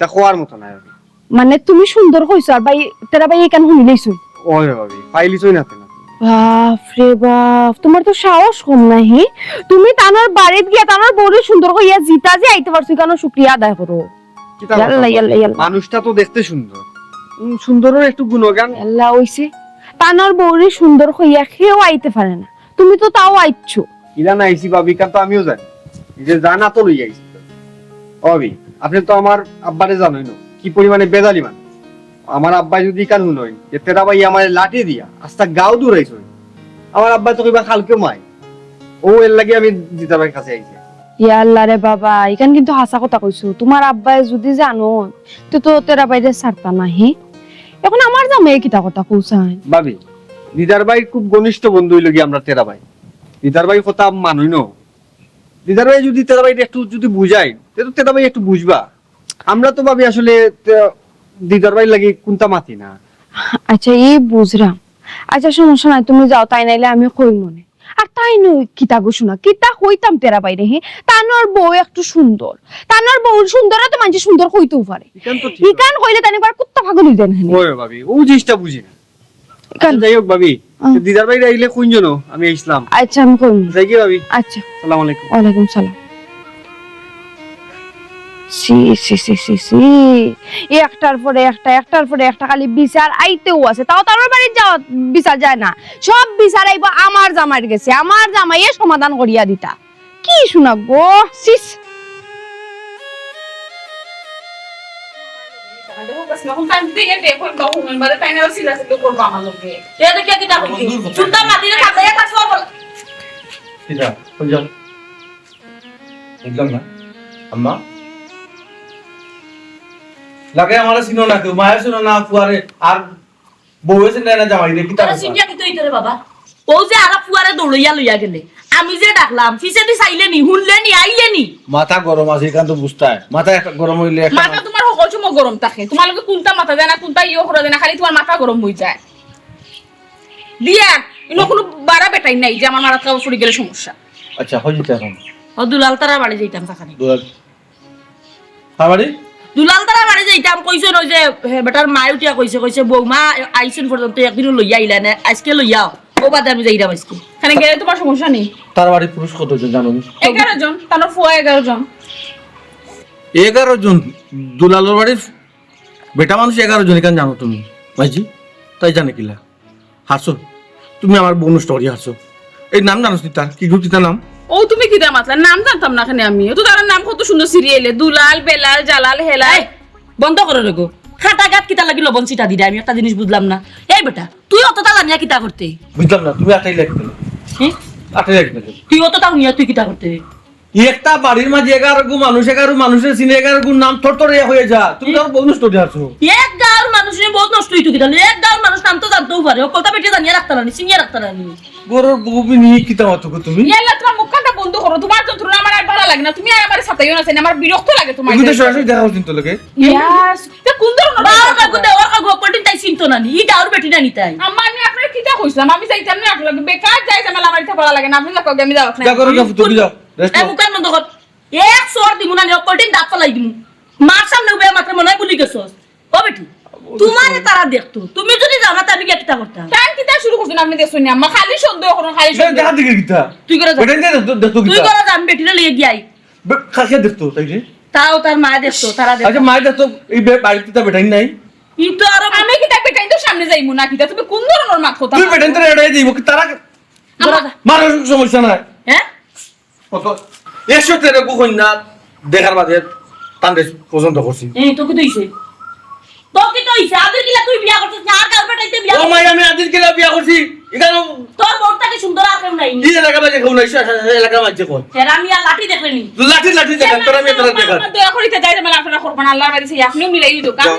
তা খোয়ার মতো নাই ভাবি মানে তুমি সুন্দর কইছো আর ভাই তেরা ভাই কেন শুনিলেইছো ওই ভাবি পাইলিছই না তেনা বাপ রে বাপ তোমার তো সাহস কম নাই হি তুমি তানার বাড়িত গিয়া তানার বউরে সুন্দর কইয়া জিতা যে আইতে পারছো কেন শুকরিয়া আদায় করো কিতা কথা ইয়াল্লা বলো? ইয়াল্লা ইয়াল্লা মানুষটা তো দেখতে সুন্দর সুন্দরের একটু গুণগান আল্লাহ হইছে তানার বউরে সুন্দর কইয়া খেয়েও আইতে পারে না তুমি তো তাও আইছো ইলা না আইছি ভাবি কারণ তো আমিও জানি এই যে জানা তো লই আইছি ও ভাবি আপনি তো আমার আব্বারে জানেন না কি পরিমাণে বেজালি মানুষ আমার আব্বা যদি কানুন হই যে তেরা ভাই আমার লাঠি দিয়া আস্তা গাও দূরাইছ আমার আব্বা তো কইবা খালকে মাই ও এর লাগি আমি দিদার ভাইয়ের কাছে আইছি ইয়া আল্লাহ রে বাবা এখান কিন্তু হাসা কথা কইছো তোমার আব্বাই যদি জানো তো তো তেরা বাইরে ছাড়তা নাহি এখন আমার জামাই কিতা কথা কইছাই ভাবি দিদার ভাই খুব ঘনিষ্ঠ বন্ধু হইল গিয়ে আমরা তেরা ভাই দিদার ভাই কথা মানুই ন দিদার ভাই যদি তেরা ভাই একটু যদি বুঝাই তো তেরা ভাই একটু বুঝবা আমরা তো ভাবি আসলে দিদার ভাই লাগি কোনটা মাতি না আচ্ছা এই বুঝরাম আচ্ছা সমস্যা নাই তুমি যাও তাই নাইলে আমি কই মনে আর তাই নই কিতা গো শোনা কিতা কইতাম তেরা বাইরে হে তানোর বউ একটু সুন্দর তানোর বউ সুন্দর তো মানুষ সুন্দর কইতেও পারে ইকান তো ঠিক ইকান কইলে তানি বার কুত্তা পাগল হই দেন ওই ভাবি ও জিনিসটা বুঝি না ইকান যাই হোক ভাবি দিদার ভাই আইলে কোনজন আমি ইসলাম আচ্ছা আমি কই যাই কি ভাবি আচ্ছা আসসালামু আলাইকুম ওয়ালাইকুম সালাম সি সি সি সি সি একটার পরে একটা খালি বিচার আইতেও আছে তাও তার বাড়ি যাওয়া বিচার যায় না সব বিচার আইব আমার জামাইয়ের গেছে আমার জামাইয়ে সমাধান করিয়া দিতা কি শোনা গো সিস বুঝলাম না আম্মা লাগে আমার চিনো না কেউ মায়ের চিনো না ফুয়ারে আর বউয়ে চিনে না জামাই রে কিতা সিনিয়া কি তুই তোরে বাবা ও যে আর ফুয়ারে দৌড়াইয়া লইয়া গেলে আমি যে ডাকলাম ফিসে দি চাইলে নি হুনলে নি আইলে নি মাথা গরম আছে এখান তো বুঝতায় মাথা একটা গরম হইলে একটা মাথা তোমার সকল সময় গরম থাকে তোমার লোকে কোনটা মাথা যায় না কোনটা ইয়ে করে দেয় না খালি তোমার মাথা গরম হয়ে যায় দিয়া ইনো কোনো বাড়া বেটাই নাই যে আমার মাথা ফুরি গেলে সমস্যা আচ্ছা হই যেতে এখন ও দুলাল তারা বাড়ি যাইতাম তাখানি দুলাল খাবারই দুলাল তারা বাড়ি যাইতাম কইছে নই যে বেটার মায় উঠিয়া কইছে বৌমা আইছেন পর্যন্ত একদিনও লইয়া আইলা না আজকে লইয়াও ও বাদে আমি যাইরাম আজকে খানে গেলে তোমার সমস্যা নেই তার বাড়ি পুরুষ কতজন জানো 11 জন তার ফুয়া 11 জন 11 জন দুলালের বাড়ির বেটা মানুষ 11 জন এখানে জানো তুমি ভাইজি তাই জানে কিলা হাসো তুমি আমার বউ নষ্ট করি হাসো এই নাম জানো তার কি গ্রুপ তার নাম ও তুমি কি দাম আসলে নাম জানতাম না খানে আমি তো তার নাম কত সুন্দর সিরিয়ালে দুলাল বেলাল জালাল হেলাল বন্ধ করে রেগো খাটা গাত কিতা লাগিল বঞ্চিতা দিদা আমি একটা জিনিস বুঝলাম না এই বেটা তুই অতটা জানিয়া কিতা করতে বুঝলাম না তুমি আটাই লাগতে হ্যাঁ আটাই লাগতে তুই অতটা নিয়া তুই কিতা করতে একটা বাড়ির মাঝে 11 গু মানুষ 11 মানুষের সিনে 11 গু নাম থরথরে হয়ে যা তুমি তো বউ নষ্ট করে হাসো এক গাঁর মানুষের বহুত নষ্ট হইতো কিতা এক গাঁর মানুষ নাম তো জানতেও পারে ও কথা বেটে জানিয়া রাখতে না চিনিয়া রাখতে না গরুর বউবি নিয়ে কিতা মাতো তুমি ইয়াল্লা তোমার মুখখানটা বন্ধ করো তোমার যন্ত্রণা আমার আর ভালো লাগে না তুমি আর আমার সাথেও না আমার বিরক্ত লাগে তোমার এগুলো সরাসরি দেখা উচিত তো লাগে ইয়াস তে কোন ধরনের বাবা কাকু দে ওর কাকু পড়িন তাই চিন্তা না নি এটা আর বেটি না নি তাই আম্মা আমি আপনার কিটা কইছিলাম আমি যাইতাম না আপনার বেকার যাই জামেলা আমার ইচ্ছা ভালো লাগে না আপনি যাও আমি যাও না যা করো কাফু তুমি যাও রেস্ট এই মুকান বন্ধ কর এক সর দিমু না নি পড়িন দাঁত ফলাই দিমু মার সামনে উবে মাত্র মনে হয় বলি গেছস ও বেটি তোমারে তারা দেখতো তুমি যদি যাও না তাহলে কি কিতা করতা টান কিটা শুরু করছেন আপনি দেখছেন না আম্মা খালি সন্দেহ করুন খালি সন্দেহ দেখা দিকে কিতা তুই করে যা বেটা দে দেখতো তুই কিতা করে যা আমি বেটিরে লিয়ে গিয়াই খাসিয়া দেখতো তাই রে তাও তার মা দেখতো তারা দেখতো আচ্ছা মাই দেখতো এই বাড়িতে তা বেটাই নাই ই তো আর আমি কিটা বেটাই তো সামনে যাইমু না কিটা তুমি কোন ধরনের মাত কথা তুই বেটাই তো এড়াই দিব তারা মারার সমস্যা নাই হ্যাঁ কত 100 তেরে কই না দেখার বাদে তান্ডে পছন্দ করছি এই তো কি হইছে তো কি হইছে আদের কিলা তুই বিয়া করছিস না আর কার বেটাইতে বিয়া ও মাই আমি আদিল কেলা বিয়া করছি এখানে তোর বউটাকে সুন্দর আকেও নাই এই এলাকা বাজে কোন এলাকা বাজে কোন এরা আমি আর লাঠি দেখলেনি লাঠি লাঠি দেখা তোর আমি তোর দেখা দয়া করে যাই জামেলা আপনারা করবেন আল্লাহর বাড়ি থেকে আপনিও মিলাই দিও কারণ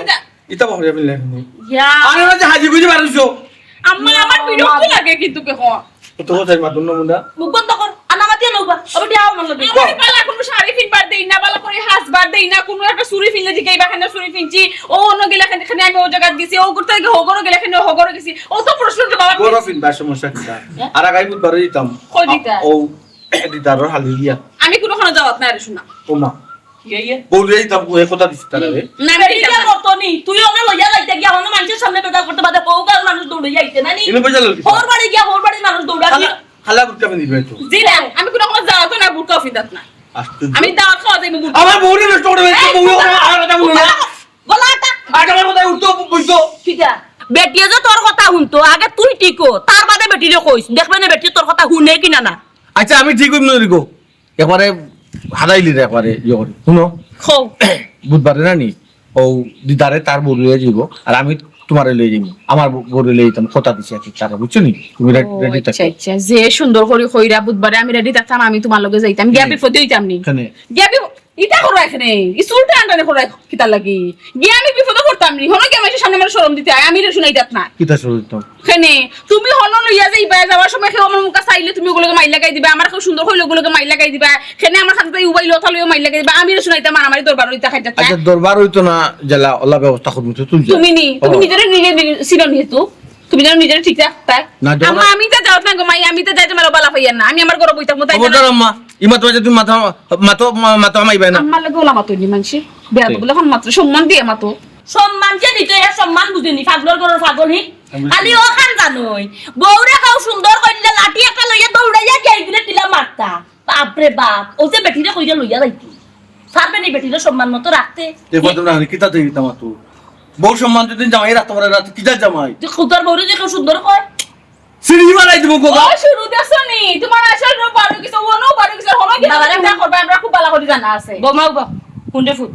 ইতা বহরে আমি লেখ ইয়া আরে না হাজি বুঝি মারছো আম্মা আমার বিরক্ত লাগে কিন্তু কেখন তো কোথায় মাতুন না মুন্ডা মুখ বন্ধ কর আনামাতি নৌবা ওটা আও মন লাগে আমার বালা কোনো শাড়ি ফিনবার দেই না বালা করে হাসবার দেই না কোনো একটা সুরি ফিনলে দিকে এইবাখানে সুরি ফিনছি ও অন্য গেলে খানে আমি ও জায়গা দিছি ও করতে গিয়ে হগরো গেলে খানে হগরো গেছি ও তো প্রশ্ন তো বাবা গরফিন বা সমস্যা কিটা আর আগাই বুধবার দিতাম কই দিতা? ও দিতারর হালি গিয়া আমি কোনোখানে যাওয়াত না রে শোনা ওমা ইয়ে বউলে দিতাম ও কথা দিছি তারে না আমি এটা মতনি তুই ওনে লইয়া যাইতে গিয়া অন্য মানুষের সামনে বেদা করতে বাদে ও গার মানুষ দৌড়ে যাইতে না নি ইনো বুঝালো কি ওর বাড়ি গিয়া ওর বাড়ির মানুষ দৌড়া হালা বুঝতে আমি দিবে তো জি না আমি কোনোখানে যাওয়াত না বুরকা ফিদাত না আস্তে আমি দাওয়াত খাওয়া যাইব বুরকা আমার বউরে নষ্ট করে দিছে বউ আর কথা বলো না গলাটা আগে আমার কথা উঠতো বুঝতো ঠিকা বেটিয়ে যে তোর কথা শুনতো আগে তুই টিকো তার বাদে বেটিরে কইস দেখবে না বেটি তোর কথা শুনে কিনা না আচ্ছা আমি ঠিক হইম নই গো একবারে হারাইলি রে একবারে ইয়ে করি শুনো খৌ বুধবারে না নি ও দিদারে তার বউ লইয়া যাইব আর আমি তোমারে লই যাইব আমার বউ লই যেতাম কথা দিছি আর কি তারা বুঝছো নি তুমি রেডি আচ্ছা থাকো আচ্ছা যে সুন্দর করে কইরা বুধবারে আমি রেডি থাকতাম আমি তোমার লগে যাইতাম গিয়া বিপদে হইতাম নি এখানে গিয়া ইটা করো এখানে স্কুলটা আন্ডারে করো কিতা লাগি গিয়া আমি বিপদে পড়তাম নি হনো কি আমার সামনে আমার শরম দিতে হয় আমি রে শুনাইতাত না কিতা শুরু তো এখানে তুমি হনো লইয়া যাইবা যাওয়ার সময় কেউ আমার মুখা চাইলে তুমি ওগুলোকে মাইল লাগাই দিবা আমার কেউ সুন্দর হইলে ওগুলোকে মাইল লাগাই দিবা এখানে আমার সাথে উবাইল অথা লইয়া মাইল লাগাই দিবা আমি রে শুনাইতাম আর আমারই দরবার হইতা খাইতা আচ্ছা দরবার হইতো না জেলা আল্লাহ ব্যবস্থা করবো তো তুই যা। তুমি নিজের নিজে ছিল নিহেতু তুমি যেন নিজের ঠিক রাখতা না, যখন- আম্মা আমি তো যাওত না গো মাই আমি তো যাই তোমার বালা পাইয়া না আমি আমার ঘরে বইতাম তাই খবরদার আম্মা ইমা তোমার তুমি মাথা মাথা মাথা মাইবে না আমার লাগে ওলা মাতই নি মানছি বেয়া বলে এখন মাত্র সম্মান দিয়ে মাতো সম্মানকে নিতে এ সম্মান বুঝিনি পাগলর ঘরের পাগল হি খালি ও খান জানোই বউরে খাও সুন্দর কইলে লাঠি একটা লইয়া দৌড়াইয়া গেইগুলে টিলা মারতা বাপরে বাপ ও যে বেটিরে কইরা লইয়া যাইতি সারবে নি বেটিরে সম্মান মতো রাখতে দেখো তোমরা কিতা দেই তোমা তো বউ সম্মান যদি জামাই রাখতে পারে রাতে কিতা জামাই তুই খুদার বউরে যে কেউ সুন্দর কয় সিঁড়ি বানাই দিব গোগা ও শুরু দেছনি তোমার আসল রূপ আর কিছু ওনো বারো কিছু হনো কি বাবারে না করবে আমরা খুব ভালো করে জানা আছে বমাও বা কুন্ডে ফুট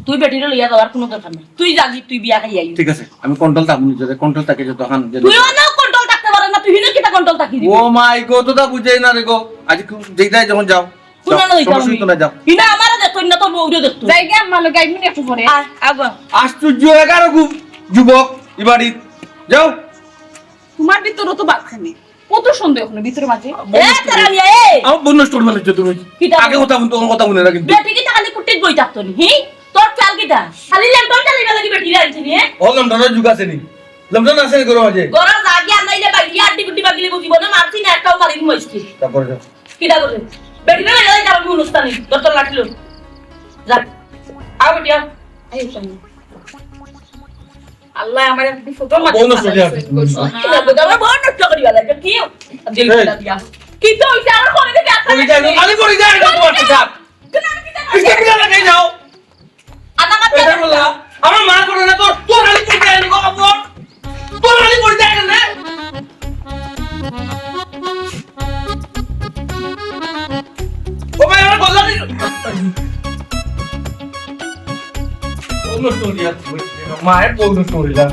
তুই বেটিরে লইয়া যাওয়ার কোনো দরকার নাই তুই যাবি তুই বিয়া খাই আইবি ঠিক আছে আমি কন্ট্রোল থাকবো নিজে কন্ট্রোল থাকে যত খান তুই অনেক কন্ট্রোল থাকতে পারে না তুই হিনে কিটা কন্ট্রোল থাকি দিবি ও মাই গো তো দা বুঝাই না রে গো আজ যেটাই যখন যাও কুনানো হইতা সমস্যা হইতো না যাও হিনা আমারে দেখতো না তোর বউরে দেখতো যাই গে আমার লগে আইবি একটু পরে আগা আশ্চর্য 11 যুবক এবাড়ি যাও তোমার ভিতরে তো বাতখানি কত সুন্দর এখন ভিতরে মাঝে এ তারা নিয়ে এ আমার বন্য স্টোর মানে তুমি কিতা আগে কথা বলতো কথা বলে না কিন্তু বেটি কিটা খালি কুটির বই থাকতো নি হি তোর চাল কিটা খালি ল্যাম্পটন চালিয়ে লাগি বেটি রাইছি নি ও লমডনের যুগ আছে নি লমডন আছে নি করো মাঝে গরা লাগি আনাইলে বাইরে আড্ডি গুটি বাগিলে বুঝিব না মারছি না একটাও মারিনি মইছি তারপরে যাও কিটা করে বেটি না লাগি যাবে অনুষ্ঠানে তোর লাঠলো যা আ বেটি আ আই শুনি আল্লাহ আমার একটু ফটো মাঝে বন্য স্টোর আছে কিটা বড় বড় নষ্ট করি वाला কি দিল কিটা দিয়া কি তো হইছে আমার ঘরে থেকে আসা কই যাই আমি কই যাই না তোমার হিসাব কিসে কিনা লাগাই যাও আনা মাতে এটা বলা আমার মা করে না তোর তোর আলি কই যায় না গো আপন তোর আলি কই যায় না ও ভাই আমার বললা নি বন্য স্টোরি আছে মায়ের বন্য স্টোরি না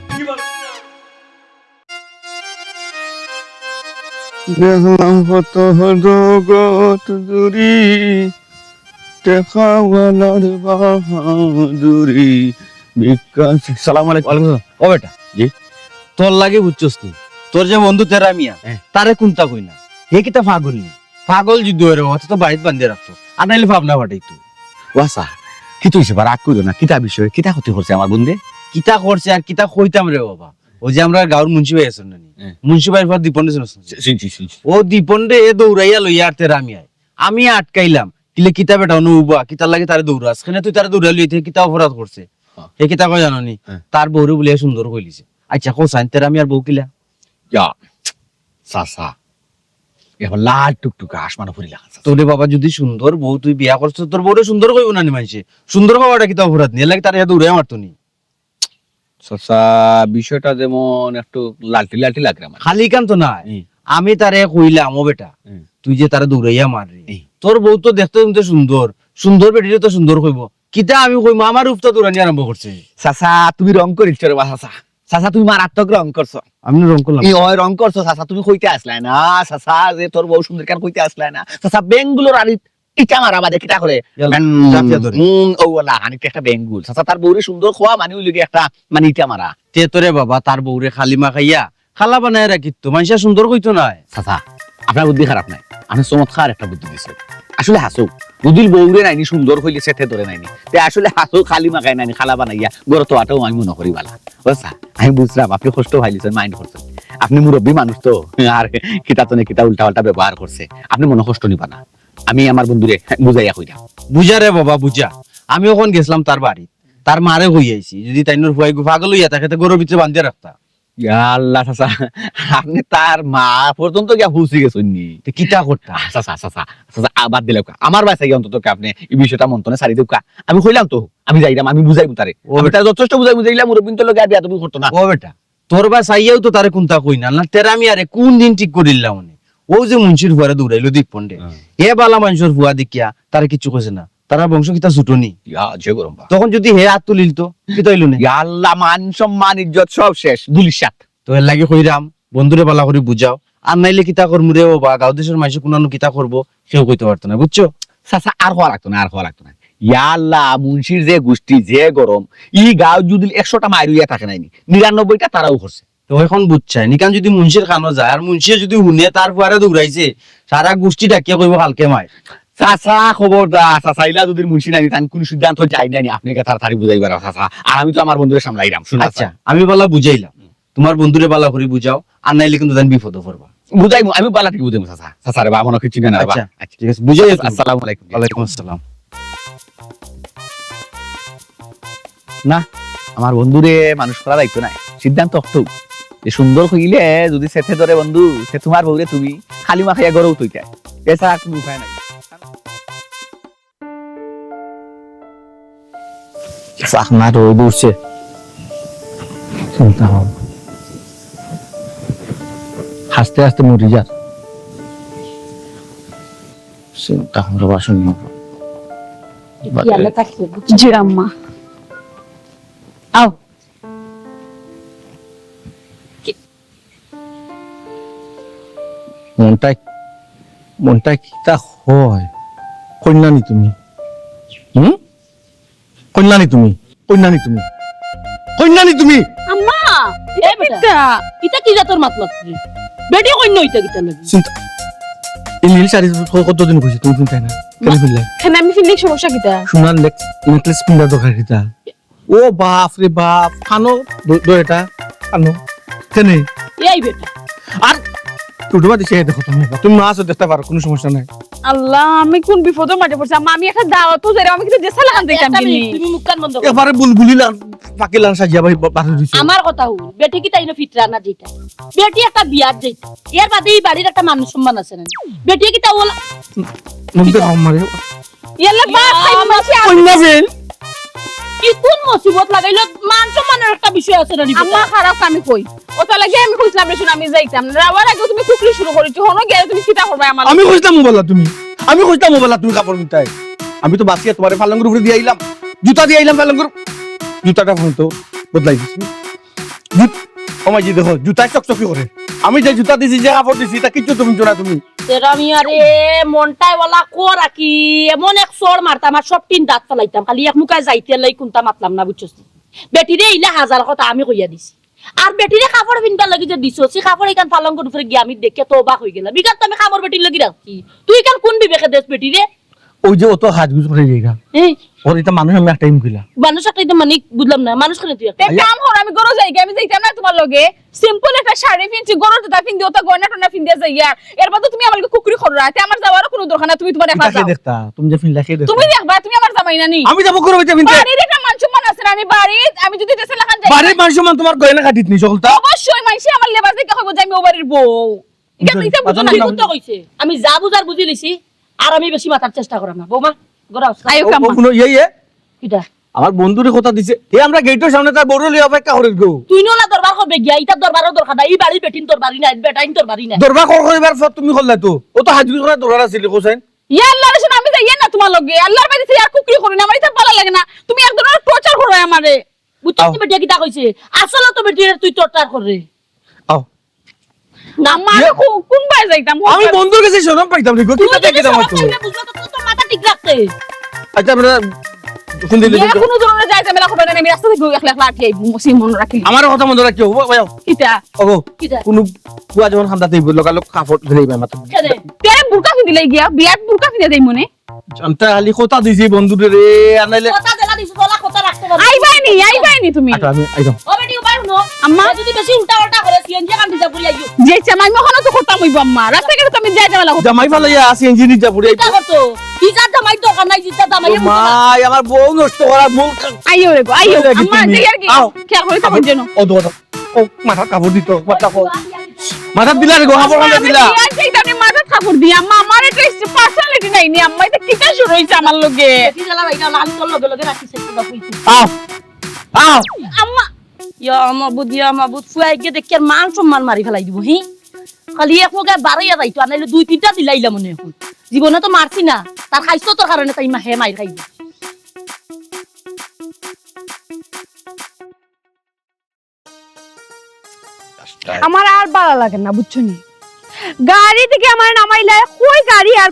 কি বল দেখলাম কত জগৎ জুড়ি দেখাওয়ালার বাহাদুরি বিকাশ সালাম আলাইকুম ও বেটা জি। তোর লাগে বুঝছস তুই তোর যে বন্ধু তেরা মিয়া তারে কোনটা কই না হে কিতা পাগল নি পাগল যদি ওরে অত তো বাড়িতে বান্ধে রাখতো আর নাইলে ভাবনা বাটাই তুই ওয়াসা কি তুই সেবার রাগ করিও না কিতা বিষয় কিতা ক্ষতি করছে আমার বন্ধে কিতা করছে আর কিতা কইতাম রে বাবা ও যে আমরা গাঁর মুন্সি ভাই আছেন না মুন্সি ভাইয়ের পর দীপন চিনছি ও দীপন রে এ দৌড়াইয়া লইয়া আর তেরা মিয়া আমি আটকাইলাম কিলে কিতা বেটা অনুবা কিতা লাগে তারে দৌড়াস কেন তুই তারে দৌড়াই লইতে কিতা অপরাধ করছে হে কিতা কয় জানো নি তার বউরে বলে সুন্দর কইলিছে আচ্ছা কোসাইন তেরা আমি আর বউ কিলা যা সাসা এবার লাল টুকটুকা আসমান ফুরি লাগা তোরে বাবা যদি সুন্দর বউ তুই বিয়া করছ তোর বউরে সুন্দর কইব না নি মাইছে সুন্দর হওয়াটা কিতা অপরাধ নি লাগে তারে দৌড়াই মারতো নি সাসা বিষয়টা যেমন একটু লালটি লালটি লাগে আমার খালি কান তো না আমি তারে কইলাম ও বেটা তুই যে তারে দৌড়াইয়া মারলি তোর বউ তো দেখতে কিন্তু সুন্দর সুন্দর বেটিরে তো সুন্দর কইব কিতা আমি কইম আমার উফতা দৌড়ানি আরম্ভ করছে সাসা তুমি রং করিস রে বা সাসা সাসা তুমি মারাত্মক রং করছো আমি রং করলাম এই ওই রং করছো সাসা তুমি কইতে আসলাই না সাসা যে তোর বউ সুন্দর কেন কইতে আসলাই না সাসা বেঙ্গুলোর আর ইটা মারা বাদে কিটা করে জাপিয়া ধরে। ও ওলা হানিতে একটা বেঙ্গুল সাসা তার বউরে সুন্দর খোয়া মানে ওই লগে একটা মানে ইটা মারা তে তোরে বাবা তার বউরে খালি মাখাইয়া খালা বানায় রাখিত তো মানুষ সুন্দর কইতো না সাসা আপনার বুদ্ধি খারাপ নাই আমি চমৎকার একটা বুদ্ধি দিছে আসলে হাসো বুদিল বউরে নাইনি সুন্দর হইলে সেটে ধরে নাইনি তে আসলে হাসো খালি মাখাই নাইনি খালা বানাইয়া গড় তো আটাও আমি মনে করি বালা বুঝছা আমি বুঝলাম আপনি কষ্ট ভাইলিছেন মাইন্ড করছেন আপনি মুরব্বী মানুষ তো আর কিতা তো কিতা উল্টা পাল্টা ব্যবহার করছে আপনি মনে কষ্ট নিবা না আমি আমার বন্ধুরে বুঝাইয়া কইরা বুঝা রে বাবা বুঝা আমি ওখান গেছিলাম তার বাড়ি তার মারে হই আইছি যদি তাইনোর ফুয়াই পাগল হইয়া থাকে তো গরুর ভিতরে বান্ধিয়া রাখতা ইয়া আল্লাহ চাচা আপনি তার মা পর্যন্ত গিয়া হুসি গেছেন নি তো কিতা করতা চাচা চাচা চাচা আবার দিলে আমার বাসায় অন্তত আপনি এই বিষয়টা মন্থনে সারি দেউকা আমি কইলাম তো আমি যাইলাম আমি বুঝাইবো তারে আমি তার যথেষ্ট বুঝাইলাম মুরব্বিন তো লগে বিয়া তুমি করতো না ও বেটা তোর বা চাইয়াও তো তারে কোনটা কই না না তেরা আমি আরে কোন দিন ঠিক করিলাম মানে ও যে মুন্সির ফুয়ারে দৌড়াইলো দীপ পন্ডে হে বালা মানুষের ফুয়া দেখিয়া তারা কিছু কইছে না তারা বংশ কিতা ছুটনি যে গরম বা তখন যদি হে হাত তুলিল তো কিতা হইলো না আল্লাহ মান সম্মান ইজ্জত সব শেষ দুলিশাত তো এর লাগে কইরাম বন্ধুরে বালা করে বুঝাও আর নাইলে কিতা করমু রে ও বা গাঁও দেশের মানুষ কোনানো কিতা করবো কেউ কইতে পারতো না বুঝছো চাচা আর হওয়া লাগতো না আর হওয়া লাগতো না ইয়াল্লাহ মুন্সির যে গোষ্ঠী যে গরম ই গাঁও যদি 100টা মাইরুইয়া থাকে নাইনি 99টা তারাও করছে তো এখন বুঝছাই নিকান যদি মুন্সির খানো যায় আর মুন্সিয়ে যদি শুনে তার ফুয়ারে দৌড়াইছে সারা গোষ্ঠী ডাকিয়া কইব কালকে মায় চাচা খবরদার চাচা ইলা যদি মুন্সি নাইনি তান কোন সিদ্ধান্ত যাই নাইনি আপনি তাড়াতাড়ি বুঝাইবার চাচা আর আমি তো আমার বন্ধুরে সামলাইরাম শুনা আচ্ছা আমি বালা বুঝাইলাম তোমার বন্ধুরে বালা করে বুঝাও আর নাইলে কিন্তু জান বিপদ পড়বা বুঝাই আমি বালা ঠিক বুঝাইমু চাচা চাচা রে বা মনে কিছু না আচ্ছা বা ঠিক আছে বুঝাই আসসালামু আলাইকুম ওয়ালাইকুম আসসালাম না আমার বন্ধুরে মানুষ করা দায়িত্ব নাই সিদ্ধান্ত অক্টো যে সুন্দর হইলে যদি সেথে ধরে বন্ধু সে তোমার বউরে তুমি খালি মাখাইয়া গড়েও তুই এছাড়া আর কোনো উপায় নাই না তো দৌড়ছে চিন্তা হব হাসতে হাসতে মরি যার চিন্তা হলো বাসন ইয়ালে তাকিয়ে জি আম্মা আও মনটা কিতা হয় কন্যানি তুমি কন্যানি তুমি কন্যানি তুমি কন্যানি তুমি আম্মা এ বেটা ইতা কি জাতর মাত মাত্রি বেটি কইন নইতা কিতা লাগি চিন্তা এই নীল শাড়ি কতদিন কইছি তুমি চিন্তা না কেন ফিরলে কেন আমি ফিরলে সমস্যা কিতা সোনার নেকলেস পিন্দা দরকার কিতা ও বাপ রে বাপ খানো দো এটা খানো কেন এই বেটা আর টুটুবা দিছে দেখো তুমি মা আছো দেখতে পারো কোনো সমস্যা নাই আল্লাহ আমি কোন বিপদের মাঝে পড়ছি আম্মা আমি একটা দাওয়াতও যাই আমি কিন্তু দেশা লাগান দিতাম একটা কিনি মিনিট, তুমি মুখ কান বন্ধ করো। এবারে বুলবুলিলাম পাকিলাম সাজিয়া ভাই বাড়ি দিছে আমার কথা হল বেটি কি তাইনো ফিতরা না যেটা বেটি একটা বিয়ার যেটা এর বাদে এই বাড়ির একটা মানুষ সম্মান আছে না বেটি কি তা ওলা মুখে আমারে ইয়াল্লা বা খাই মাসি কন্যা বেল কি কোন মুসিবত লাগাইলো মান সম্মানের একটা বিষয় আছে না রে আম্মা খারাপ আমি কই ও তো লাগে আমি কইছিলাম রে শুন আমি যাইতাম রাওয়ার আগে তুমি কুকরি শুরু করেছো হনো গেলে তুমি কিটা করবে আমার আমি কইতাম মোবাইল তুমি কাপড় মিটাই আমি তো বাসিয়া তোমারে ফালাঙ্গুর উপরে দিয়ে আইলাম জুতা দিয়ে আইলাম ফালাঙ্গুর জুতাটা ফোন তো বদলাই দিছি আমার জি দেখো জুতা চকচকি করে আমি যে জুতা দিছি যে কাপড় দিছি তা কিচ্ছু তুমি জানা তুমি তেরা আমি আরে মনটাই ওলা কর কি এমন এক সর মারতাম আর সব তিন দাঁত ফলাইতাম খালি এক মুখায় যাইতে লাই কোনটা মাতলাম না বুঝছস বেটিরে ইলা হাজার কথা আমি কইয়া দিছি আর বেটিরে কাপড় পিনবার লাগি যে দিছো সে কাপড় এখান পালঙ্গর উপরে গিয়ে আমি দেখে তো অবাক হয়ে গেলাম বিকাল তো আমি কাপড় বেটির লাগি রাখছি তুই কেন কোন বিবেকে দেশ বেটিরে ওই যে অত হাত গুজ করে যাইগা এই ওর এটা মানুষ আমি একটা টাইম কইলা মানুষ একটা মানে বুঝলাম না মানুষ কেন তুই একটা তে কাম হর আমি গরো যাই আমি যাইতাম না তোমার লগে সিম্পল একটা শাড়ি পিনছি গরো তো পিন দিও তো গয়না টনা পিন দিয়া যাই আর এর বাদে তুমি আমাকে কুকুরি খররা তে আমার যাওয়ার কোনো দরকার না তুমি তোমার একলা তাকে যাও দেখতা তুমি যে ফিল্লা খেয়ে তুমি দেখবা তুমি আমার জামাই না নি আমি যাব করব এটা বিনতে বাড়ির একটা মান সম্মান আছে না আমি বাড়ির আমি যদি দেশে লাগান যাই বাড়ির মানুষ মান তোমার গয়না কাটিত নি সকলটা অবশ্যই মাইসি আমার লেবার দেখে কইবো যে আমি ও বাড়ির বউ এটা মিছে বুঝো না কি করতে কইছে আমি যা বুঝার বুঝি লিছি আর আমি বেশি মাথার চেষ্টা করাম না বৌমা গড়াও আয়ো কাম্মা কোনো ইয়ে কিটা আমার বন্ধুরে কথা দিছে এ আমরা গেটের সামনে তার বড় লিয়ে অপেক্ষা করে গো তুই নোলা দরবার করবে গিয়া ইটা দরবারও দরকার নাই এই বাড়ি বেটিন দরবারই নাই বেটাইন দরবারই নাই দরবার করিবার পর তুমি করলে তো ও তো হাজবি করার দরকার আছিল কোসেন ইয়া আল্লাহর রাসূল আমি যাই না তোমার লগে আল্লাহর বাড়িতে আর কুকুরি করি না আমার এটা ভালো লাগে না তুমি এক ধরনের টর্চার করো আমারে বুঝছিস তো বেটিয়া কিটা কইছে আসলে তো বেটির তুই টর্চার করে আও না মা কোন বাই যাইতাম আমি বন্ধুর কাছে শরম পাইতাম রে গো তুই কিটা দেখে দাও তো বুঝলো তো তোর মাথা ঠিক রাখতে আচ্ছা আমরা কোন দিলে ইয়া কোনো ধরনের যাই ঝামেলা করবে না আমি রাস্তা থেকে একলা একলা আটকে মুসি মন রাখি আমার কথা মনে রাখিও ভাই কিটা ওগো কিটা কোন বুয়া যখন খান্দাতে লগালো কাপড় ধরেই মাথা কেনে তে বুরকা দিলে গিয়া বিয়াত বুরকা ফিরে দেই মনে আমটা খালি কথা দিছি বন্ধুরে রে আনাইলে কথা দেলা দিছ তোলা কথা রাখতে পারবি আইবাইনি তুমি আচ্ছা আমি আইদাম ও বেটি উপায় শুনো আম্মা যদি বেশি উল্টা উল্টা করে সিএনজি কাম দিছা পুরি আইও যে চামাই মহনা তো করতাম হইব আম্মা রাস্তা থেকে তুমি যাই ঝামেলা করতে জামাই ফালাইয়া আসি ইঞ্জিনিয়ার যা পুরি চিন্তা করতো ইজাত জামাই দরকার নাই জিতা জামাই মাই আমার বউ নষ্ট করা মূল আইও রে গো আইও ওই দেখি আম্মা তুমি। যাই আর কি আও। খেয়াল করে থাকুন যেন ও দোয়া ও মাথা কাপড় দিত মাথা দিলা রে গো কাপড় কান্দা দিলা বিয়ার যাইতাম নি মাথা ঠাকুর দি আম্মা আমার একটা পার্সোনালিটি নাই নি আম্মা এটা কিটা শুরু হইছে আমার লগে বেটি জ্বালা ভাইটা লাল তোর লগে লগে রাখিছে তো কইছি আও আও আম্মা ইয়া মাবুদ ফুয়াই গে দেখে মান সম্মান মারি ফেলাই দিব হি খালি এক মগে বাড়াইয়া যাইতো আর নাইলে 2-3টা দিলাইলা মনে এখন জীবনে তো মারছি না তার খাইছো তোর কারণে তাই মাহে মাইর খাইবে আমার আর ভালো লাগে না বুঝছো নি গাড়ি থেকে আমার নামাইলে কই গাড়ি আর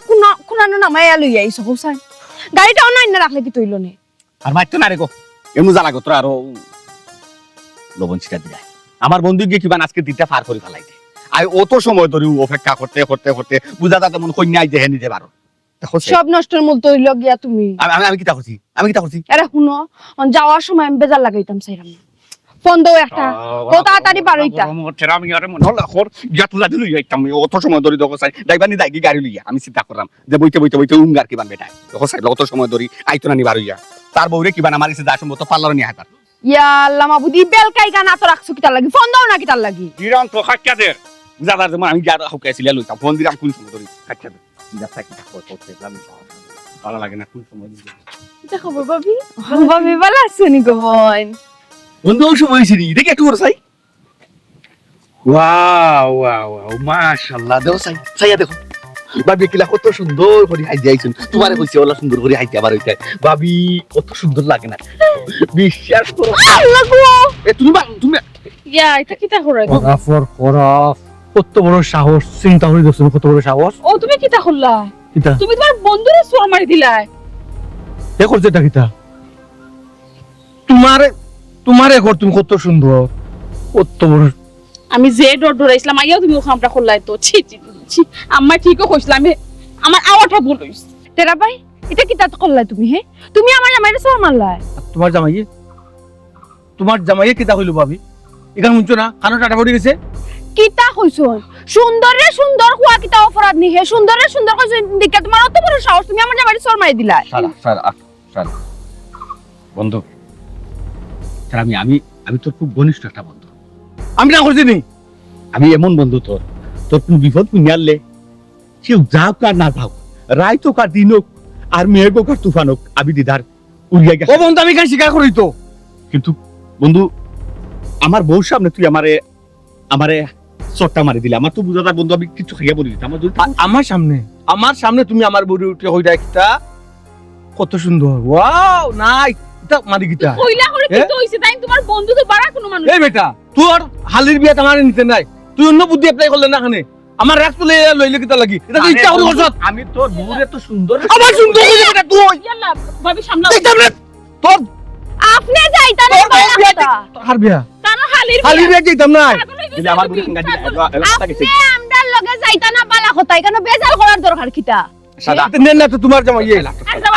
কোনানো নামাইয়া লই আইছো হোসাই গাড়িটা অনলাইন না রাখলে কি তৈল নে আর মাইতো না রে গো এমন জ্বালা গো তোরা আরো লবণ ছিটা দিলাই আমার বন্ধু গিয়ে কিবা আজকে দিনটা পার করে ফেলাইতে আর অত সময় ধরে অপেক্ষা করতে করতে করতে বুঝা যাতে মন কন্যাই যে নিতে পারো দেখো সব নষ্টের মূল তৈল গিয়া তুমি আমি কিতা করছি আমি কিতা করছি আরে শুনো যাওয়ার সময় আমি বেজার লাগাইতাম সাইরাম না ফোন দাও একটা ও তাড়াতাড়ি পারইতা আমি আরে মন হল খর জাতুলা দিলই যাইতাম অত সময় ধরে দেখো সাই ড্রাইভার দাইগি গাড়ি লইয়া আমি চিন্তা করলাম যে বইতে বইতে বইতে উঙ্গার কি বানবে তাই দেখো সাই অত সময় ধরে আইতো না নি বারইয়া তার বউরে কি বানা মারিছে যা সম্ভবত পার্লার নিয়ে হাতার ইয়া আল্লাহ মাবুদি বেলকাই গানা তো রাখছো কি তার লাগি ফোন দাও না কি তার লাগি দিরাম তো খাক্কাদের বুঝাদার যেমন আমি যার হুকাইছিলা লইতাম ফোন দিরাম কোন সময় ধরে খাক্কাদের যা থাকি করতে আমি ভালো লাগে না কোন সময় দেখো বাবি বাবি ভালো আছো নি গো বোন বন্ধু সময় হয়েছে নি দেখি একটু করে চাই ওয়াও ওয়াও ওয়াও মাশাআল্লাহ দেখো চাই চাইয়া দেখো ভাবি কিলা কত সুন্দর করে হাইতে আইছেন তোমারে কইছে ওলা সুন্দর করে হাইতে আবার হইতে ভাবি কত সুন্দর লাগে না বিশ্বাস করো আল্লাহ গো এ তুমি তুমি ইয়া এটা কিতা করে খরাফর খরাফ কত বড় সাহস চিন্তা করে দেখছো কত বড় সাহস ও তুমি কিতা করলা কিতা তুমি তোমার বন্ধুরে চোর মারি দিলাই এ করছে এটা কিতা তোমার ঘর তুমি কত সুন্দর কত বড় আমি যে ডর ডরাইছিলাম আইয়াও তুমি ওখানটা করলাই তো ছি ছি ছি আম্মা ঠিকও কইছিলাম আমি আমার আওয়াটা ভুল হইছে তেরা ভাই এটা কি তা করলা তুমি হে তুমি আমার জামাইরে সর মারলাই তোমার জামাইয়ে কিতা হইলো ভাবি এখানে শুনছো না কানো টাটা পড়ে গেছে কিতা কইছন সুন্দরে সুন্দর কুয়া কিতা অপরাধ নি হে সুন্দরে সুন্দর কইছন দিকে তোমার অত বড় সাহস তুমি আমার জামাইরে সর মারি দিলাই সারা বন্ধু স্যার আমি তোর খুব ঘনিষ্ঠ একটা বন্ধু আমি না করছি নি আমি এমন বন্ধু তোর কোন বিপদ পুনিয়ালে কেউ যাও কার না যাও রায় তো কার দিন হোক আর মেয়ের কার তুফান হোক আমি দিদার উড়িয়া ও গেছে বন্ধু আমি এখানে স্বীকার করি তো কিন্তু বন্ধু আমার বউর সামনে তুই আমারে চট্টা মারি দিলে আমার তো বুঝা বন্ধু আমি কিছু খাইয়া বলি দিতাম আমার সামনে তুমি আমার বউরে উঠে কইরা কিতা কত সুন্দর ওয়াও নাই এটা মারি কিতা কইলা করে কি তো হইছে তাই তোমার বন্ধু তো বাড়া কোনো মানুষ এই বেটা তোর হালির বিয়া আমার নিতে নাই তুই অন্য বুদ্ধি অ্যাপ্লাই করলে না খানে আমার রাখ তুলে লইলে কিতা লাগি এটা তো ইচ্ছা হলো করছত আমি তোর বউর এত সুন্দর আমার সুন্দর হইছে বেটা তুই ইয়াল্লা ভাবি সামলাও দেখতাম না তোর আপনি যাইতা না তোর বালা বিয়া কথা হার বিয়া কারণ হালির হালির বিয়া যাইতাম না দিলে আমার বুড়ি সঙ্গে আপনি আমদার লগে যাইতা না বালা কথা এখানে বেজাল করার দরকার কিতা সাদা নেন না তো তোমার জামাইয়ে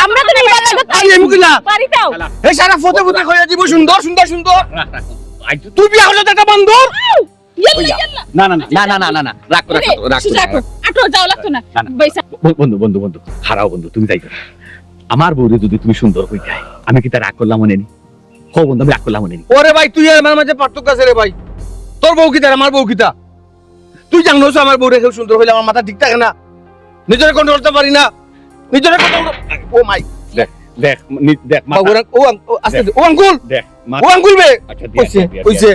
আমরা তো নিবার লাগে আই এমুকিলা বাড়ি দাও এই সারা ফতে ফতে কইয়া দিব সুন্দর সুন্দর সুন্দর তুই বিয়া করছ একটা বান্দর ইয়াল্লা ইয়াল্লা না না না না না না না রাখ রাখ আটো যাও লাগতো না না, না। বাইসা বন্ধু হারাও বন্ধু তুমি যাই আমার বউরে যদি তুমি সুন্দর হয়ে যায় আমি কি তা রাগ করলাম মনে নি হো বন্ধু আমি রাগ করলাম মনে নি ওরে ভাই তুই আমার মাঝে পার্থক্য আছে রে ভাই তোর বউ কিতা আমার বউ কিতা তুই জানোস আমার বউ রেখে সুন্দর হইলে আমার মাথা ঠিক থাকে না নিজের কন্ট্রোল করতে পারি না নিজের কন্ট্রোল ও মাই দেখ দেখ ও আস্তে ও আঙ্কুল দেখ ও আঙ্কুল বে আচ্ছা কইছে কইছে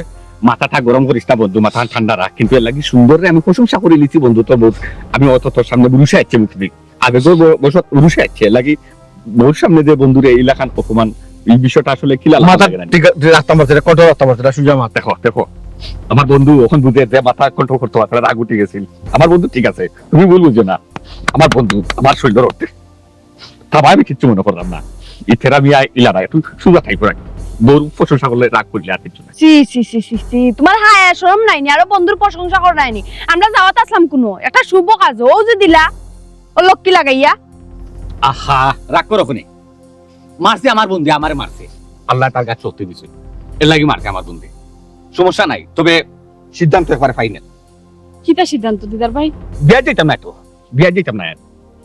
মাথাটা গরম করিস না বন্ধু মাথা ঠান্ডা রাখ কিন্তু এর লাগি সুন্দর রে আমি প্রশংসা করে লিছি বন্ধু তোর বউ আমি অত তোর সামনে বসে আছে মুখ দিক আগে বসত বসে আছে লাগি বউর সামনে যে বন্ধুরে এলাকান অপমান এই বিষয়টা আসলে কি মাথা ঠিক রাখতাম পারছে কন্ট্রোল রাখতাম পারছে সুজা মাথা দেখো আমার বন্ধু ওখান বুঝে যে মাথা কন্ট্রোল করতে পারছে রাগ উঠে গেছিল আমার বন্ধু ঠিক আছে তুমি ভুল বুঝছো না আমার বন্ধু আমার শরীর রক্তে তা আমি কিচ্ছু মনে করলাম না ইথেরা মিয়া ইলারা তুই সুজা থাইপো রাখ বউর প্রশংসা করলে রাগ করলে আর কিছু না সি সি সি সি সি তোমার হায়া শরম নাইনি আরো বন্ধুর প্রশংসা কর নাইনি আমরা যাওয়াত আসলাম কোনো একটা শুভ কাজ ও যে দিলা ও লক্ষ্মী লাগাইয়া আহা রাগ করো কোনে মারছে আমার বন্ধু আমারে মারছে আল্লাহ তার কাছে সত্যি দিছে এর লাগি মারছে আমার বন্ধু সমস্যা নাই তবে সিদ্ধান্ত একবারে ফাইনাল কিতা সিদ্ধান্ত দিদার ভাই বিয়া যেতাম না তো বিয়া যেতাম না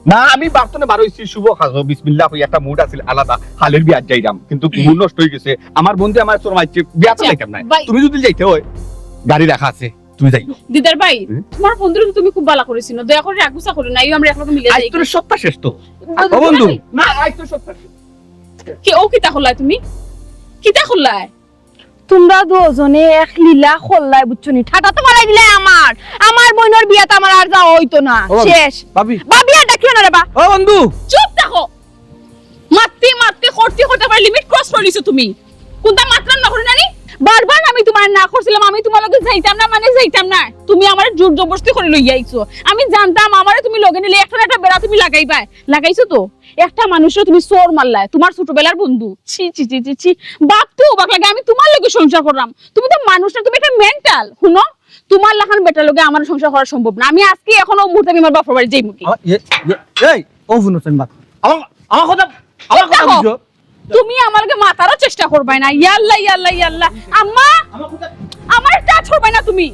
না আমি বার্তনে বার হইছি শুভ খাজো বিসমিল্লাহ কই একটা মুড আছিল আলাদা হালের বিয়া যাইতাম কিন্তু মুড নষ্ট হয়ে গেছে আমার বন্ধু আমার চোর মাইছে বিয়া তো যাইতাম না ভাই। তুমি যদি যাইতে হয় গাড়ি রাখা আছে তুমি যাইও দিদার ভাই তোমার বন্ধুর তো তুমি খুব ভালো করেছিল দয়া করে রাগুসা করো না আমরা একলগে মিলে আজ যাই তোর সপ্তাহ শেষ তো ও বন্ধু না আজ তোর সপ্তাহ শেষ। কি ও কিতা করলাই তুমি কিতা করলাই তোমরা দুজনে এক লীলা খোল্লাই বুঝছনি ঠাটা তো মারাই দিলে আমার বোনের বিয়াতে আমার আর যাওয়া হইতো না ও বাবি, শেষ বাবি। বাবি আর ডাকিও না রে বা ও বন্ধু চুপ থাকো মারতে করতে পারে লিমিট ক্রস করে নিছো তুমি কোনটা মাত্রা না করে নানি বারবার আমি তোমার না করছিলাম আমি তোমার লগে যাইতাম না মানে যাইতাম না তুমি আমারে জোর জবরদস্তি করে লইয়া আইছো আমি জানতাম আমারে তুমি লগে নিলে একটা না একটা বেড়া তুমি লাগাইছো তো একটা মানুষের তুমি চোর মারলা তোমার ছোটবেলার বন্ধু ছি ছি ছি ছি ছি বাপতে অবাক লাগে আমি তোমার লগে সংসার করলাম তুমি তো মানুষ না তুমি একটা মেন্টাল শুনো তোমার লাখান বেটার লগে আমার সংসার করা সম্ভব না আমি আজকে এখনো মুহূর্তে আমি আমার বাপের বাড়ি যাই মুখি এই ও শুনছেন বাত আমার কথা দেখো, বুঝো তুমি আমাকে মাতারও চেষ্টা করবাই না ইয়াল্লা আম্মা আমার টাচ করবাই না তুমি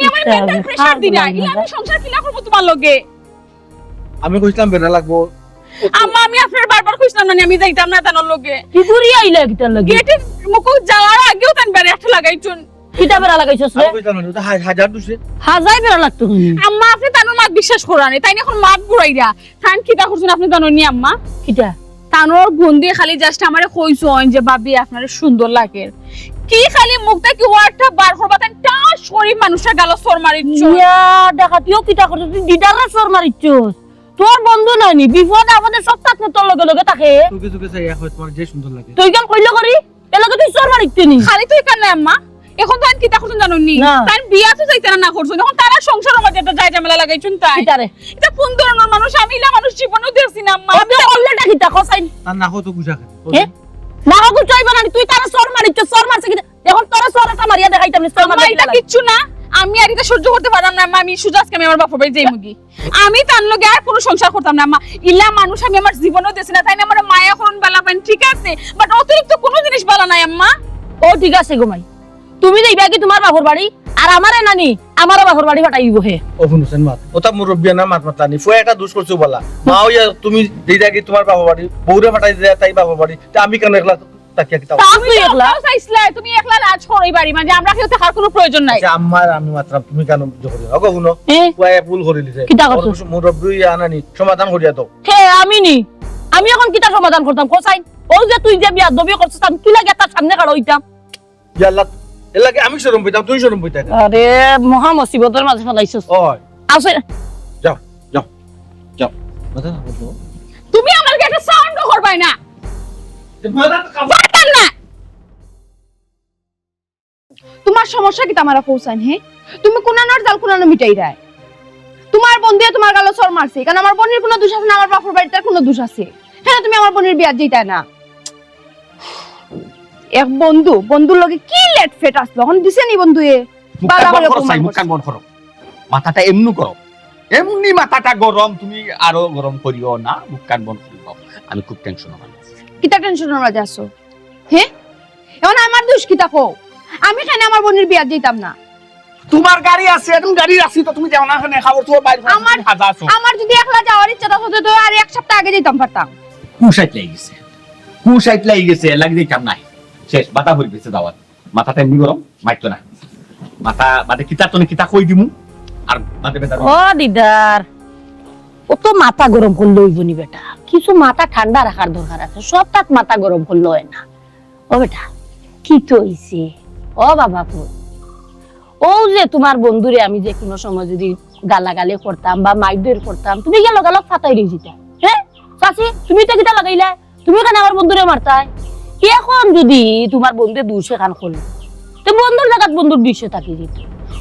আমার মেন্টাল প্রেসার দিলা ইলা আমি সংসার কিলা করব তোমার লগে আমি কইছিলাম বেড়া লাগবো আম্মা আমি আপনার বারবার কইছিলাম না আমি যাইতাম না তানোর লগে কি করি আইলা কিতার লাগে গেটে মুকু যাওয়ার আগেও তান বেরে একটা লাগাইছুন কিতা বেড়া লাগাইছস রে আমি কইছিলাম না ওটা হাজার দুশে হাজার বেড়া লাগতো তুমি আম্মা আপনি তানোর মাত বিশ্বাস করানি তাই না এখন মাত বুড়াইরা থান কিতা করছেন আপনি জানেন নি আম্মা কিতা তানোর বোন দিয়ে খালি জাস্ট আমারে কইছন যে বাবি আপনার সুন্দর লাগে কি খালি মুখটা কি ওয়ার্ডটা বার করবা তাই টা শরীর মানুষের গালো সর মারিছ ইয়া দেখাতিও কিতা করছিস তুই দিদারে সর মারিছস তোর বন্ধু নাইনি বিপদ আমাদের সব তাক তোর লগে লগে থাকে তোকে তোকে চাই এখন তোমার যে সুন্দর লাগে তুই কেন কইলো করি এলাকা তুই সর মারিছনি খালি তুই কান না আম্মা এখন তো কি তা করছেন জানেন নি না। তাই বিয়া তো যাইতে না করছেন এখন তারা সংসারের মধ্যে একটা যায় ঝামেলা লাগাইছুন তাই কিতারে এটা কোন ধরনের মানুষ আমি ইলা মানুষ জীবনও দেখছি না আম্মা আমি অলরেডি কিতা কসাইন তার না হতো গুজা এ না হগু চাইবা না তুই তারা সর মারিছস সর মারছে কি এখন তোরা সরটা মারিয়া দেখাইতাম সর আম্মা মারিয়া এটা কিচ্ছু না আমি আর এটা সহ্য করতে পারলাম না আম্মা আমি সুজাজকে আমি আমার বাপের বাড়ি যাই মুগি আমি তার লগে আর কোনো সংসার করতাম না আম্মা ইলা মানুষ আমি আমার জীবনও দেখছি না তাই না আমার মায়া করুন বেলা পান ঠিক আছে বাট অতিরিক্ত কোনো জিনিস বালা নাই আম্মা ও ঠিক আছে গোমাই তুমি যাইবা কি তোমার বাপর বাড়ি আর আমারে নানি আমারও বাপর বাড়ি ফাটাই দিব হে ও শুনছেন মাত ওটা মুরব্বিয়া না মাত মাতানি ফুয়া একটা দোষ করছো বলা মা ইয়া তুমি যেটা কি তোমার বাবা বাড়ি বউরে ফাটাই দেয়া তাই বাবা বাড়ি তা আমি কেন একলা তাকিয়া কি তাও তুমি একলা চাইছিলা তুমি একলা রাজ করো এই বাড়ি মানে আমরা কেউ থাকার কোনো প্রয়োজন নাই আচ্ছা আম্মার আমি মাত্র তুমি কেন জোরে ওগো শুনো এ ফুয়া ভুল করে দিছে কিতা করছো? মুরব্বি আনানি সমাধান করিয়া দাও হে আমি নি আমি এখন কিতা সমাধান করতাম কোসাইন ও যে তুই যে বিয়া দবি করছিস আমি কি লাগে তার সামনে কাড়া হইতাম ইয়াল্লা এলাকে আমি শরম বইতাম তুই শরম বইতা আরে মহা মুসিবতের মাঝে ফেলাইছিস ওই আছে যাও যাও যাও মাথা না বলবো তুমি আমাকে একটা সাউন্ড করবাই না পারতাম না তোমার সমস্যা কি তামারা পৌঁছান হে তুমি কোনানোর জাল কোনানো মিটাই রায় তোমার বন্ধু তোমার গালো সর মারছে কারণ আমার বোনের কোনো দোষ আছে না আমার বাপের বাড়িতে কোনো দোষ আছে হ্যাঁ তুমি আমার বোনের বিয়া দিতা না এক বন্ধুর লগে কি লেট ফেট আসলো এখন দিছে নি বন্ধু এ বালা করে অপমান করছে। মুখ করো মাথাটা এমনি করো এমনি মাথাটা গরম তুমি আরো গরম করিও না মুখ কান বন্ধ করিও আমি খুব টেনশন হয় কিতা টেনশনের মাঝে আছো হ্যাঁ এখন আমার দোষ কিতা কও আমি কেন আমার বোনের বিয়া দিতাম না তোমার গাড়ি আছে এখন গাড়ি রাখছি তো তুমি যাও না এখানে খাবার তোমার বাইরে আমার- হাজা আছো আমার যদি একলা যাওয়ার ইচ্ছা থাকতো তো আর এক সপ্তাহ আগে যেতাম পারতাম কুশাইট লাগি গেছে লাগি দিতাম নাই শেষ বাতা ভরে গেছে দাওয়াত মাথাটা এমনি গরম মাইতো না মাথা বাদে কিতা তো কিতা কই দিমু আর বাদে বেদার ও দিদার ও তো মাথা গরম করলে হইব নি বেটা কিছু মাথা ঠান্ডা রাখার দরকার আছে সব তাক মাথা গরম করলে হয় না ও বেটা কি তো হইছে ও বাবা পুর ও যে তোমার বন্ধুরে আমি যে কোনো সময় যদি গালাগালি করতাম বা মাইদুর করতাম তুমি গেল গালক ফাটাই দিয়ে দিতা হ্যাঁ চাচি তুমি তো কিটা লাগাইলা তুমি কেন আমার বন্ধুরে মারতাই এখন যদি তোমার বন্ধু দুশে খান করলো তো বন্ধুর জায়গাত বন্ধুর দুইশে থাকি দিত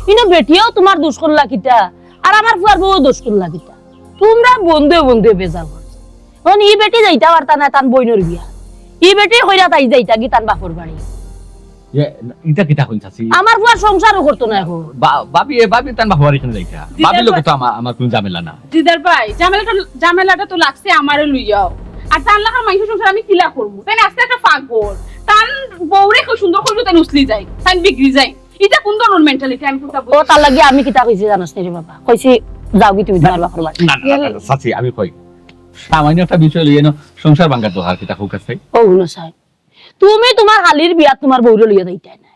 কিন্তু বেটিও তোমার দোষ করলা কিটা আর আমার ফুয়ার বউ দোষ করলা কিটা তোমরা বন্ধু বেজা করছো এখন ই বেটি যাইতা পারতা না তান বইনর বিয়া ই বেটি কইরা তাই যাইতা কি তান বাপর বাড়ি ইটা কিতা কইতাছি আমার ফুয়ার সংসারও করতো না এখন বাবি তান বাবা এখানে যাইতা বাবির লোকে তো আমার কোনো ঝামেলা না দিদার ভাই ঝামেলাটা তো লাগছে আমারে লইয়াও আর তার লাখার মাইসের সংসার আমি কিলা করবো তাই না আস্তে একটা পাগল তার বউরে খুব সুন্দর করলো তাই উসলি যায় তাই বিক্রি যায় এটা কোন ধরনের মেন্টালিটি আমি কোনটা ও তার লাগে আমি কিতা কইছি জানোস নি রে বাবা কইছি যাও কি তুমি তোমার বাপর বাড়ি না সাথী আমি কই সামান্য একটা বিষয় লইয়ে না সংসার ভাঙার দরকার কিতা হোক আছে ও গুলো সাই তুমি তোমার হালির বিয়া তোমার বউরে লইয়া যাইতাই না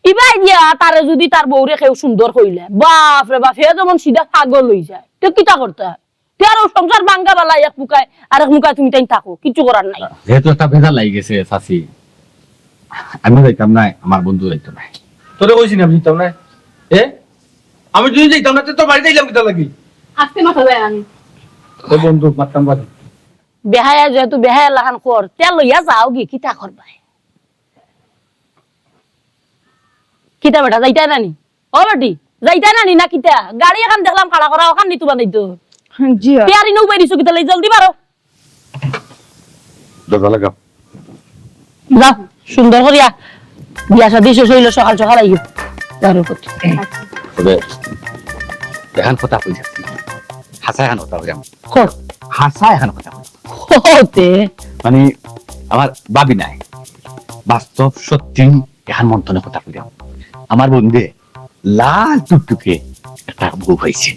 ইবাই দিয়া তারে যদি তার বউরে কেউ সুন্দর কইলে বাপ রে বাপ হে যেমন সিধা পাগল লই যায় তো কিতা করতে হয় তার সংসার ভাঙ্গা বালা এক মুকায় আর এক মুকায় তুমি তাই থাকো কিছু করার নাই যেহেতু একটা ভেজাল লাগি গেছে সাথী আমি যাইতাম না, আমার বন্ধু যাইতো না। তোরে কইছি না আমি যেতাম না। এ আমি যদি যেতাম না তোর বাড়িতে যাইলাম কিতা লাগি? আজকে মাথা যায় আমি এ বন্ধু মারতাম বাড়ি। বেহায়া যেহেতু বেহায়া লাগান কর তেল লইয়া যাও কি কিতা করবাই কিতা বেটা যাইতাই নানি ও বেটি যাইতাই নানি না কিতা গাড়ি এখন দেখলাম কাড়া করা ওখান নিতু বানাইতো জি পেয়ারি নৌ বাইরিছো কিতা লই জলদি বারো দরজা লাগাও। যাও সুন্দর করিয়া বিয়া শাদি শেষ হইলো সকাল সকাল আইব যার উপর তবে এখন কথা কই যাচ্ছি, হাসা এখন কথা কই, কর হাসা এখন কথা কই। হতে মানে আমার ভাবি নাই, বাস্তব সত্যি এখন মন্থনে কথা কই। আমার বন্ধু লাল টুকটুকে একটা বউ হয়েছে।